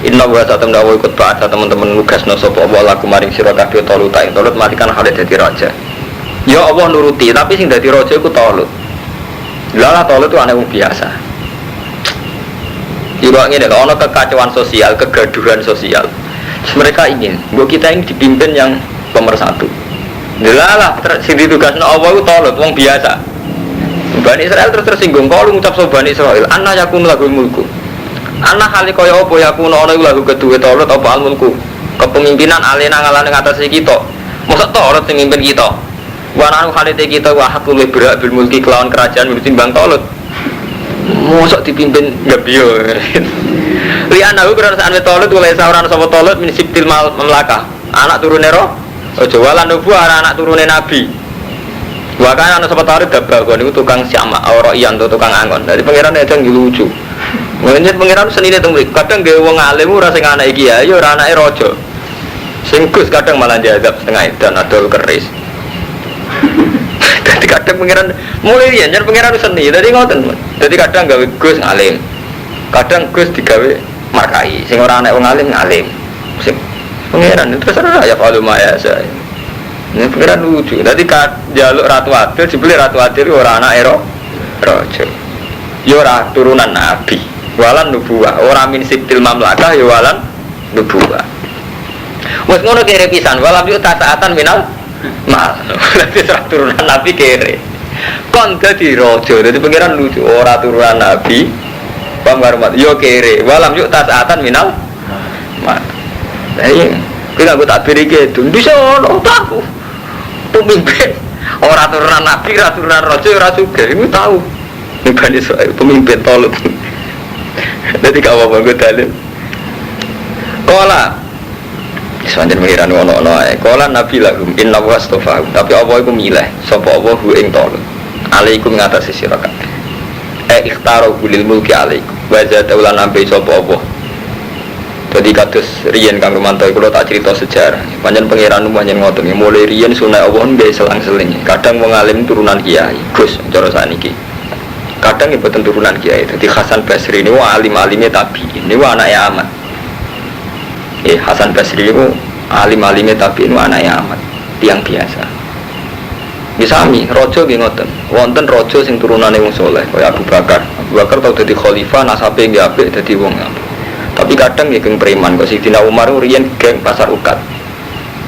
S2: Inna wa satamna wa qad ba'atsa teman-teman nugasno sapa Allah lakum maring sira kabeh taluta. Talut matikan Khalid dadi raja. Ya Allah nuruti, tapi sing dadi raja iku Talut. Lah Talut itu anak biasa. Juga ngene lho, ana kekacauan sosial, kegaduhan sosial. Mereka ingin bahwa kita ini dipimpin yang pemersatu. Delalah, sing ditugasno Allah itu Talut, wong biasa. Bani Israel terus tersinggung, kalau ngucap so Bani Israel, anna yakun lahul mulku. Anna kali kaya apa yakun ana iku lahu kedue Talut apa al mulku. Kepemimpinan alena ngalane ngatasi kita. Mosok Talut sing mimpin kita. Wa nanu khalite kita wa hakul berak bil mulki kelawan kerajaan menurut timbang Talut. Mosok dipimpin ngebiyo. Li anahu kerajaan Talut oleh sauran sapa Talut min sibtil mamlakah. Anak turune roh ojo walan nubuah anak turune nabi. Bahkan anak sapa tarik dabagon niku tukang siamak ora iyan to tukang angon. Dadi pangeran edang lucu. Ngenyet pangeran senine teng mriki. Kadang gawe wong alim ora sing anake iki ya ora anake raja. Sing Gus kadang malah diadab setengah edan adol keris. Dadi kadang pangeran mulai yen pangeran seni. Dadi ngoten. Dadi kadang gawe Gus alim. Kadang Gus digawe markai. Sing ora anak wong alim ngalim. Sing pengiran itu terserah ya kalau maya saya ini pengiran lucu tadi jaluk ratu adil dibeli ratu adil orang anak rojo ya orang turunan nabi walan nubuah orang min sibtil mamlakah ya walan nubuah wes ngono kere pisan walam yuk tasaatan minal mal berarti serah turunan nabi kere kon dadi rojo jadi pengiran lucu orang turunan nabi pamgarmat yo kere walam yuk tasaatan minal mal. Iya, kita aku tak beri gitu. Bisa orang tahu pemimpin orang turunan nabi, orang turunan raja, orang juga. Ini tahu Ini Bani Israil pemimpin Talut. Jadi gak apa-apa gue dalil. Kola sepanjang mengirani ono-ono ae. Kola Nabi lahum inna wa astafahu. Tapi apa iku milih sapa Allah hu ing Talut. Alaikum ngatasi sira kabeh. Ikhtaro lil mulki alaikum. Wa zata nambe sapa Allah. Jadi kados riyen Kang Romanto kula tak cerita sejarah. Panjen pangeran panjen ngoten mulai riyen sunah Allah nggih selang-seling. Kadang wong alim turunan kiai, Gus cara saniki. Kadang mboten turunan kiai. Dadi Hasan Basri niku alim-alime tabi'in. Niku anake Ahmad. Hasan Basri niku alim-alime tabi'in anake Ahmad. Tiyang biasa. Misami raja nggih ngoten. Wonten raja sing turunane wong saleh kaya Abu Bakar. Abu Bakar tau dadi khalifah, nasabe nggih apik dadi wong apik. Tapi kadang ya geng preman, kok Sidina Umar riyen geng pasar ukat,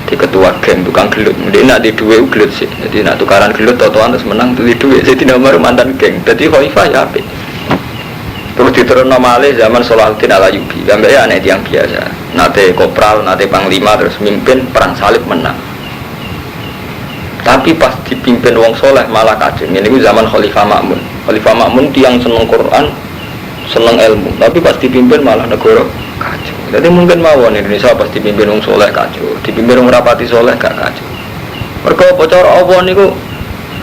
S2: di ketua geng tukang gelut, dia nak di duit gelut sih, jadi nak tukaran gelut totoan terus menang tuh di duit. Sidina Umar mantan geng, jadi khalifah ya ape. Terus diterusno malih zaman Salahuddin Al-Ayyubi, gambarnya aneh yang biasa, nate kopral, nate panglima terus mimpin perang salib menang. Tapi pas dipimpin wong soleh malah kacau. Ini zaman Khalifah Ma'mun. Khalifah Ma'mun tiang seneng Quran, seneng ilmu, tapi pas dipimpin malah negara kacau. Jadi mungkin mawon Indonesia pas dipimpin wong soleh kacau, dipimpin wong rapati soleh gak kacau. Mergo cara apa niku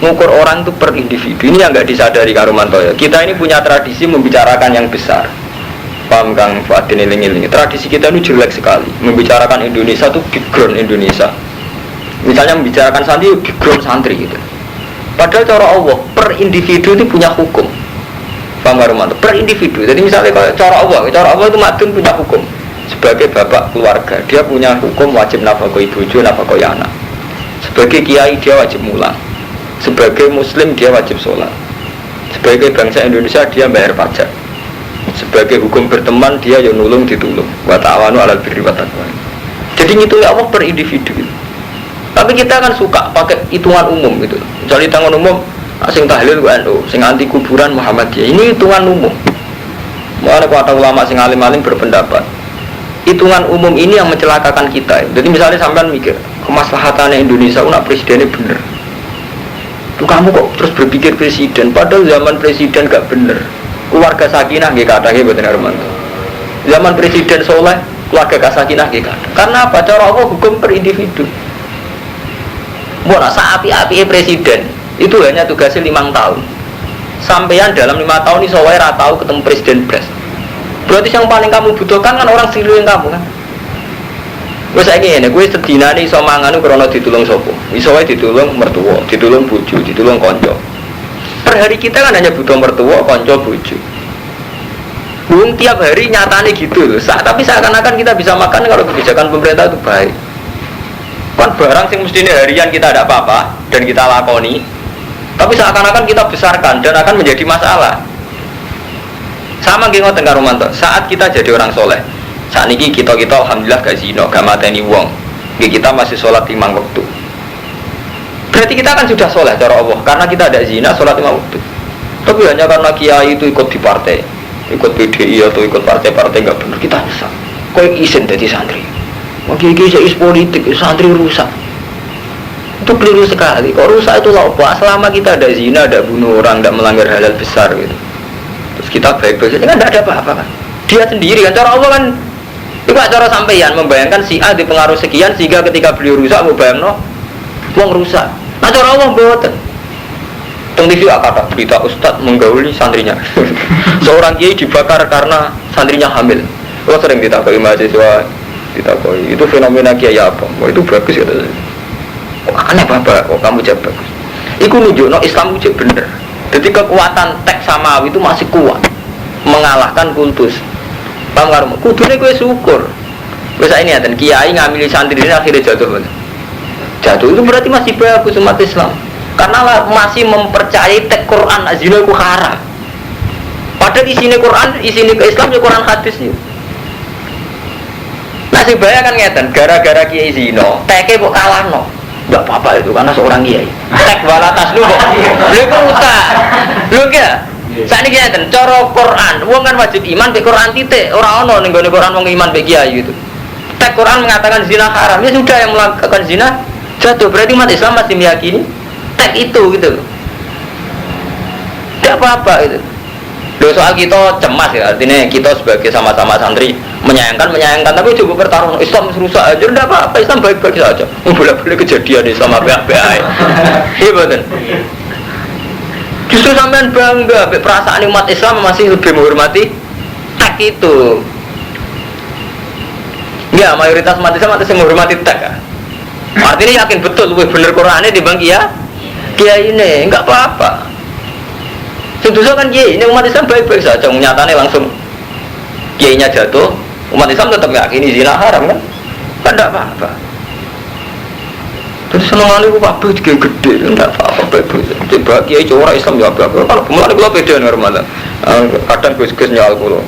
S2: ngukur orang itu per individu. Ini yang gak disadari karo Mantoya. Kita ini punya tradisi membicarakan yang besar. Paham Kang Fadin eling-eling. Tradisi kita ini jelek sekali. Membicarakan Indonesia itu background Indonesia. Misalnya membicarakan santri, background santri gitu. Padahal cara Allah per individu itu punya hukum. Paham Romanto? Per individu. Jadi misalnya kalau cara Allah itu madun punya hukum. Sebagai bapak keluarga, dia punya hukum wajib nafkah bojo, nafkah anak. Sebagai kiai dia wajib mulang. Sebagai muslim dia wajib sholat. Sebagai bangsa Indonesia dia bayar pajak. Sebagai hukum berteman dia yang nulung ditulung. Wa ta'awanu 'alal birri wat taqwa. Jadi ngitungnya Allah per individu gitu. Tapi kita kan suka pakai hitungan umum gitu. Misalnya hitungan umum, sing tahlil NU, sing anti kuburan Muhammadiyah. Ini hitungan umum. Mulane kata ulama sing alim-alim berpendapat, hitungan umum ini yang mencelakakan kita. Jadi misalnya sampean mikir, kemaslahatannya Indonesia nak presidennya bener. Tuh kamu kok terus berpikir presiden, padahal zaman presiden gak bener. Keluarga sakinah nggih katanya mboten Armanto. Zaman presiden soleh, keluarga sakinah nggih kata. Karena apa? Cara Allah hukum per individu. Mbok api-api presiden itu hanya tugasnya 5 tahun. Sampean dalam 5 tahun ini soalnya ratau ketemu presiden pres. Berarti yang paling kamu butuhkan kan orang sekeliling kamu kan. Gue saya ingin, gue sedina nih iso mangan karena ditulung sopo. Iso wae ditulung mertua, ditulung bojo, ditulung konco. Per hari kita kan hanya butuh mertua, konco, bojo. Bung tiap hari nyatane gitu loh. Tapi seakan-akan kita bisa makan kalau kebijakan pemerintah itu baik. Kan barang yang mestinya harian kita ada apa-apa dan kita lakoni, tapi seakan-akan kita besarkan dan akan menjadi masalah. Sama nggih ngoten karo Romanto. Saat kita jadi orang soleh, saat ini kita alhamdulillah gak zina, gak mateni wong. Kita masih sholat 5 waktu. Berarti kita kan sudah soleh cara Allah, karena kita ada zina, sholat 5 waktu. Tapi hanya karena kiai itu ikut di partai, ikut PDI atau ikut partai-partai gak benar, kita bisa. Kau izin jadi santri. Mungkin is politik, santri rusak. Itu keliru sekali. Kok rusak itu apa? Selama kita ada zina, ada bunuh orang, tidak melanggar halal besar gitu. Terus kita baik-baik saja kan tidak ada apa-apa kan. Dia sendiri kan, cara Allah kan itu cara sampeyan membayangkan si A dipengaruh sekian sehingga ketika beliau rusak mau bayangno wong rusak. Nah cara Allah mboten. Teng TV kata berita ustaz menggauli santrinya. Seorang kiai dibakar karena santrinya hamil. Kalau sering ditakoki mahasiswa, ditakoki itu fenomena kiai apa? Wah itu bagus ya. Kok aneh Bapak, kok kamu jawab bagus. Iku nunjukno Islam itu bener. Jadi kekuatan teks samawi itu masih kuat mengalahkan kultus. Paham karo? Kudune kowe syukur. Wis ini ya, dan kiai ngambil santri ini akhirnya jatuh. Jatuh itu berarti masih bagus umat Islam. Karena masih mempercayai teks Quran azina ku haram. Padahal isine Quran, isine ke Islam ya Quran hadis itu. Nasib bahaya kan ngeten, gara-gara kiai zina, teke kok kalahno. Enggak apa-apa itu karena seorang kiai. Tek walatas lu kok. Lha kok utak. Lho ya. Sakniki ngeten, cara Quran, wong kan wajib iman mek Quran titik, ora ana ning gone Quran wong iman mek kiai gitu. Tek Quran mengatakan zina haram, ya sudah yang melakukan zina jatuh. Berarti umat Islam masih meyakini tek itu gitu. Tidak apa-apa itu. Loh, soal kita cemas ya, artinya kita sebagai sama-sama santri menyayangkan, tapi juga bertarung Islam rusak aja, tidak apa-apa, Islam baik-baik saja. Boleh-boleh kejadian Islam apa-apa. Iya betul. Justru sampean bangga, perasaan umat Islam masih lebih menghormati tak itu. Ya, mayoritas umat Islam masih menghormati tak. Artinya yakin betul lebih bener Qurannya dibanding kiai ini, enggak apa-apa. Tentu kan kiai ini umat Islam baik-baik saja, nyatanya langsung kiainya jatuh, umat Islam tetap yakini zina haram kan? Kan enggak apa-apa. Terus senengan itu kabeh juga gede, enggak apa-apa baik-baik. Coba kiai orang Islam ya apa-apa. Kalau mulane kula beda dengan Ramadan. Kadang gus-gus nyal kula.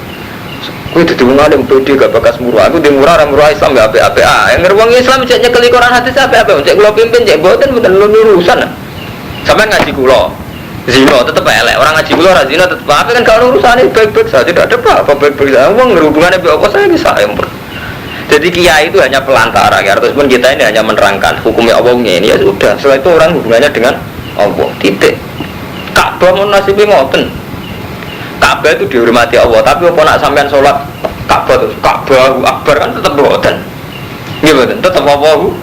S2: Kuwi dadi wong alim pede gak bakas murah. Aku di murah Islam gak apik-apik. Yang wong Islam cek nyekel Quran hadis apik-apik. Cek kula pimpin cek mboten urusan. Sampeyan ngaji kula. Zina tetep elek. Orang ngaji kula ora zina tetep apik kan kalau urusane baik-baik saja. Tidak ada apa-apa baik-baik saja. Wong hubungannya mbek apa saya bisa empur. Jadi kiai itu hanya pelantara ya. Terus kita ini hanya menerangkan hukumnya Allahnya ini ya sudah. Setelah itu orang hubungannya dengan Allah. Titik. Ka'bah mun nasibe ngoten. Ka'bah itu dihormati Allah, tapi apa nak sampean sholat Ka'bah terus Ka'bah Akbar kan tetap boten. Nggih boten, tetap Allahu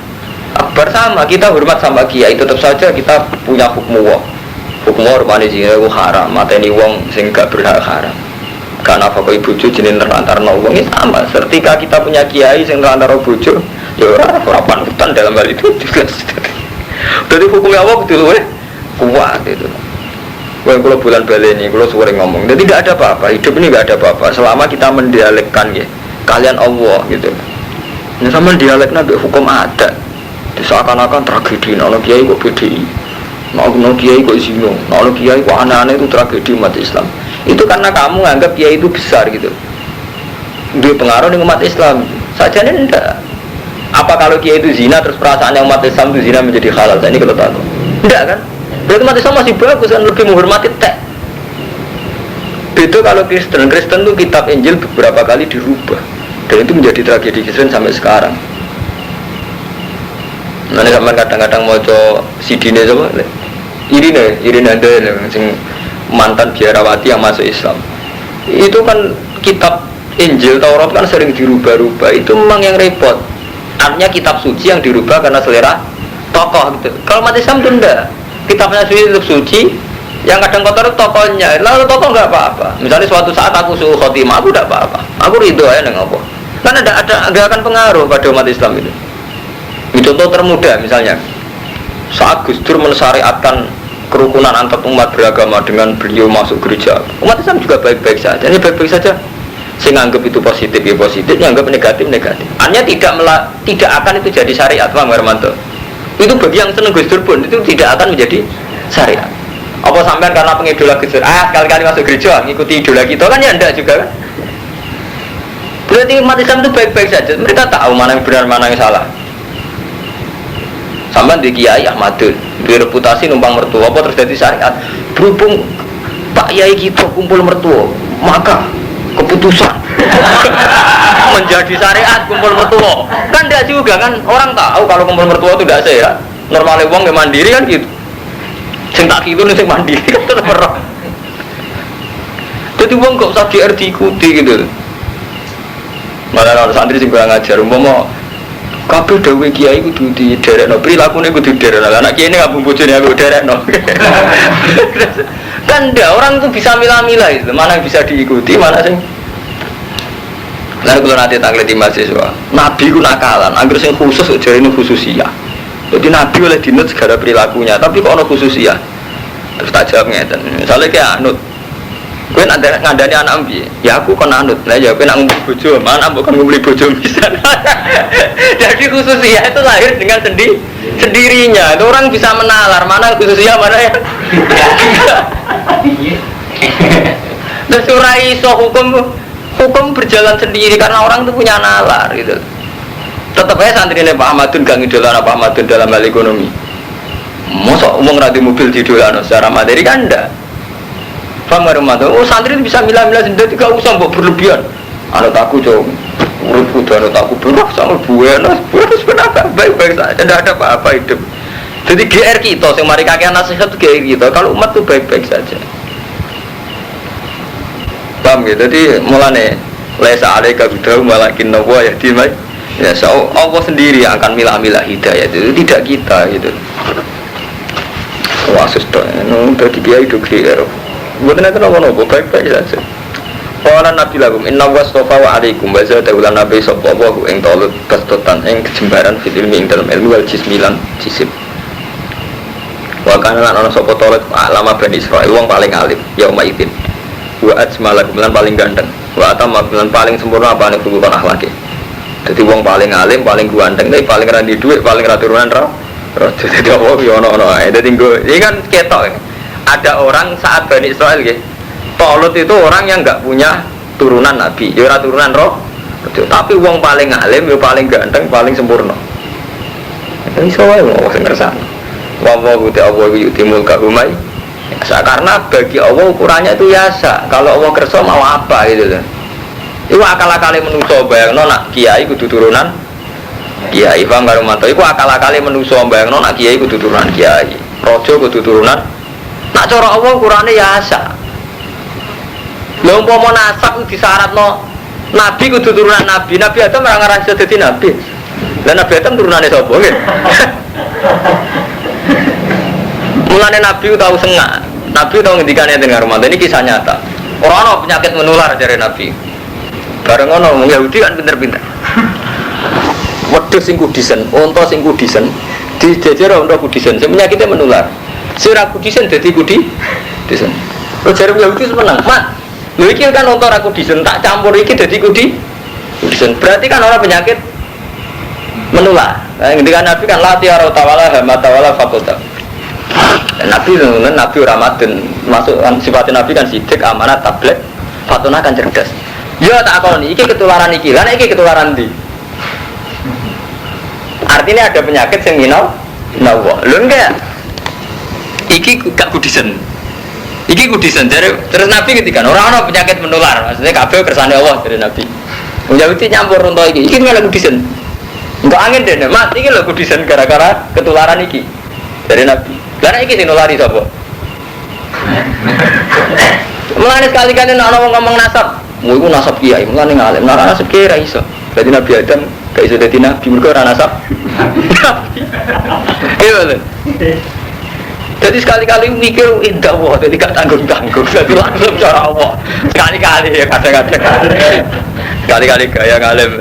S2: Akbar sama. Kita hormat sama kiai tetap saja kita punya hukum Allah. Hukum Allah hormati zina itu haram, mateni wong sing gak berhak haram. Karena apa kok ibu jenenge nerantarno wong ini sama. Ketika kita punya kiai sing nerantarno bojo, ya ora panutan dalam hal itu juga. Jadi hukumnya Allah betul kuat itu. Kalau bulan balik ini, kalau sering ngomong, jadi tidak ada apa-apa, hidup ini tidak ada apa-apa selama kita mendialekkan ya, kalian Allah gitu. Ini sama dialeknya hukum adat, seakan-akan tragedi, nono kiai kok BDI, nono kiai kok zino, nono kiai kok aneh-aneh itu tragedi umat Islam. Itu karena kamu anggap kiai itu besar gitu, dia pengaruh dengan umat Islam. Saja ini tidak. Apa kalau kiai itu zina terus perasaannya umat Islam itu zina menjadi halal? Ini kalau tahu, tidak kan? Berarti umat Islam masih bagus kan, lebih menghormati teks. Itu kalau Kristen itu kitab Injil beberapa kali dirubah dan itu menjadi tragedi Kristen sampai sekarang. Nanti sampai kadang-kadang mau coba sidine coba, Irina ada yang mantan biarawati yang masuk Islam. Itu kan kitab Injil Taurat kan sering dirubah-rubah. Itu memang yang repot. Artinya kitab suci yang dirubah karena selera tokoh gitu. Kalau umat Islam itu enggak. Kitabnya suci tetap suci, yang kadang kotor itu tokohnya. Lalu tokoh nggak apa-apa. Misalnya suatu saat aku suhu khotimah, aku tidak apa-apa. Aku ridho aja dengan apa. Karena nggak akan pengaruh pada umat Islam itu. Ini contoh termudah misalnya, saat Gus Dur mensyariatkan kerukunan antar umat beragama dengan beliau masuk gereja, umat Islam juga baik-baik saja. Ini baik-baik saja. Saya anggap itu positif ya positif, yang anggap negatif negatif. Hanya tidak akan itu jadi syariat, Pak Hermanto. Itu bagi yang seneng Gus Dur pun itu tidak akan menjadi syariat. Apa sampean karena pengidola Gus Dur, kali-kali masuk gereja ngikuti idola kita kan ya enggak juga kan? Berarti umat Islam itu baik-baik saja. Mereka tahu mana yang benar mana yang salah. Sampean di Kiai Ahmadun, di reputasi numpang mertua, apa terus jadi syariat? Berhubung Pak Yai kita kumpul mertua, maka keputusan menjadi syariat kumpul mertua kan tidak juga kan, orang tahu kalau kumpul mertua itu tidak sehat. Normalnya uang yang mandiri kan gitu, sing tak gitu nih sing mandiri kan tetap perang. Jadi uang gak usah diikuti gitu. Malah orang santri sing kurang ajar, mau kabeh dawe kiai kudu diderekno, prilakune kudu diderekno. Anak kiai ini ngabung bojone aku derekno. Kan ndak, orang itu bisa milah-milah itu, mana yang bisa diikuti, mana sing. Lalu kalau nanti tangleti mahasiswa, Nabi ku nakalan, anggur sing khusus ujar ini khususia. Jadi Nabi oleh dinut segala perilakunya, tapi kok ono khususia. Terus tak jawab ngeten, misalnya kayak anut, gue ngandani anak ambi, ya aku kan anut, lah ya gue nak ngumpul bojo, mana bukan ngumpul bojo bisa. Jadi khususia itu lahir dengan sendirinya. Itu orang bisa menalar mana khususia mana ya. Terus surah iso hukum berjalan sendiri karena orang itu punya nalar gitu. Tetap aja santri ini Pak Ahmadun gak ngidolan Pak Ahmadun dalam hal ekonomi. Masa umum radio mobil didolan secara materi kan enggak. Paham gak Ramadan? Oh santri itu bisa milah-milah sendiri, gak usah mbok berlebihan. Anut aku coba urut kudu anut aku benar sama buenas sebenarnya baik-baik saja, tidak ada apa-apa hidup. Jadi GR kita, yang mari kakek nasihat GR kita, kalau umat itu baik-baik saja. paham gitu. Jadi mulane laisa alaika bidahu walakin nawa ya dimai. Ya Allah sendiri yang akan milah-milah hidayah itu tidak kita gitu. Wah sudah, dari kiai itu kira. Bukan itu nopo baik-baik saja. Qala Nabi lahum inna wastofa wa alaikum wa zadahu nabi sallallahu ing talut bastotan ing kejembaran fil ilmi ing dalam ilmu wal jismilan jisim. Wa kana lan ana sapa talut alama Bani Israil wong paling alim yauma idzin. Wa ajmala lan paling ganteng. Wa atamma lan paling sempurna apane hubungan akhlake. Jadi wong paling alim, paling ganteng, tapi paling randi duit, paling raturunan roh. Jadi apa yo ono. Jadi ini kan ketok. Ada orang saat Bani Israil gitu. Tolut itu orang yang enggak punya turunan nabi, ya turunan roh. Tapi wong paling alim, ya paling ganteng, paling sempurna. Ini soal mau sing kersane. Wa ta'ala Allah yutimul kahumai. Karena bagi Allah ukurannya itu biasa. Kalau Allah kersa mau apa gitu loh. Iku akal-akale menungso bayangno nak kiai kudu turunan kiai, paham karo mantu. Iku akal-akale menungso bayangno nak kiai kudu turunan kiai, raja kudu turunan. Nak cara Allah ukurane biasa. Lha umpama nasab disyaratno nabi kudu turunan nabi. Nabi Adam ora ngaran iso dadi nabi. Lah Nabi Adam turunane sapa nggih? Mulane nabi tahu sengak. Nabi tahu ngendikane teng karo mantu. Ini kisah nyata. Ora ana penyakit menular dari nabi. Bareng ono Yahudi kan pinter-pinter. Wedhus sing kudisen, unta sing kudisen, dijejer unta kudisen, sing penyakitnya menular. Sing ra kudisen dadi kudisen. Terus jare Yahudi seneng, "Mat, lho iki kan unta ra kudisen, tak campur iki dadi kudisen. Berarti kan ora penyakit menular." Nah, ngendikan Nabi kan la tiara tawala hamata wala fakulta. Nabi ora madun, masuk sifatnya Nabi kan sidik, amanat, tablet, fatuna kan cerdas. Ya tak akoni, iki ketularan iki, lan iki ketularan ndi? Artinya ada penyakit sing minal nawa. Lho enggak. Iki gak kudisen. Iki kudisen. Terus Nabi ketika ora ana penyakit menular, maksudnya kabeh kersane Allah dari Nabi. Wong Yahudi nyampur unta iki. Iki malah kudisen. Enggak angin dene, Mas, iki lho kudisen gara-gara ketularan iki dari Nabi. Lah iki sing nulari sapa? Mulane sekali-kali nek ana wong ngomong nasab, mau itu nasab kiai, mulane ngalim, nasab kiai ra iso. Berarti Nabi Adam gak iso dadi nabi, mergo ora nasab. Iya lho. Jadi sekali-kali mikir indah Allah, jadi gak tanggung-tanggung, jadi langsung cara Allah. Sekali-kali ya kadang-kadang. Sekali-kali gaya ngalim.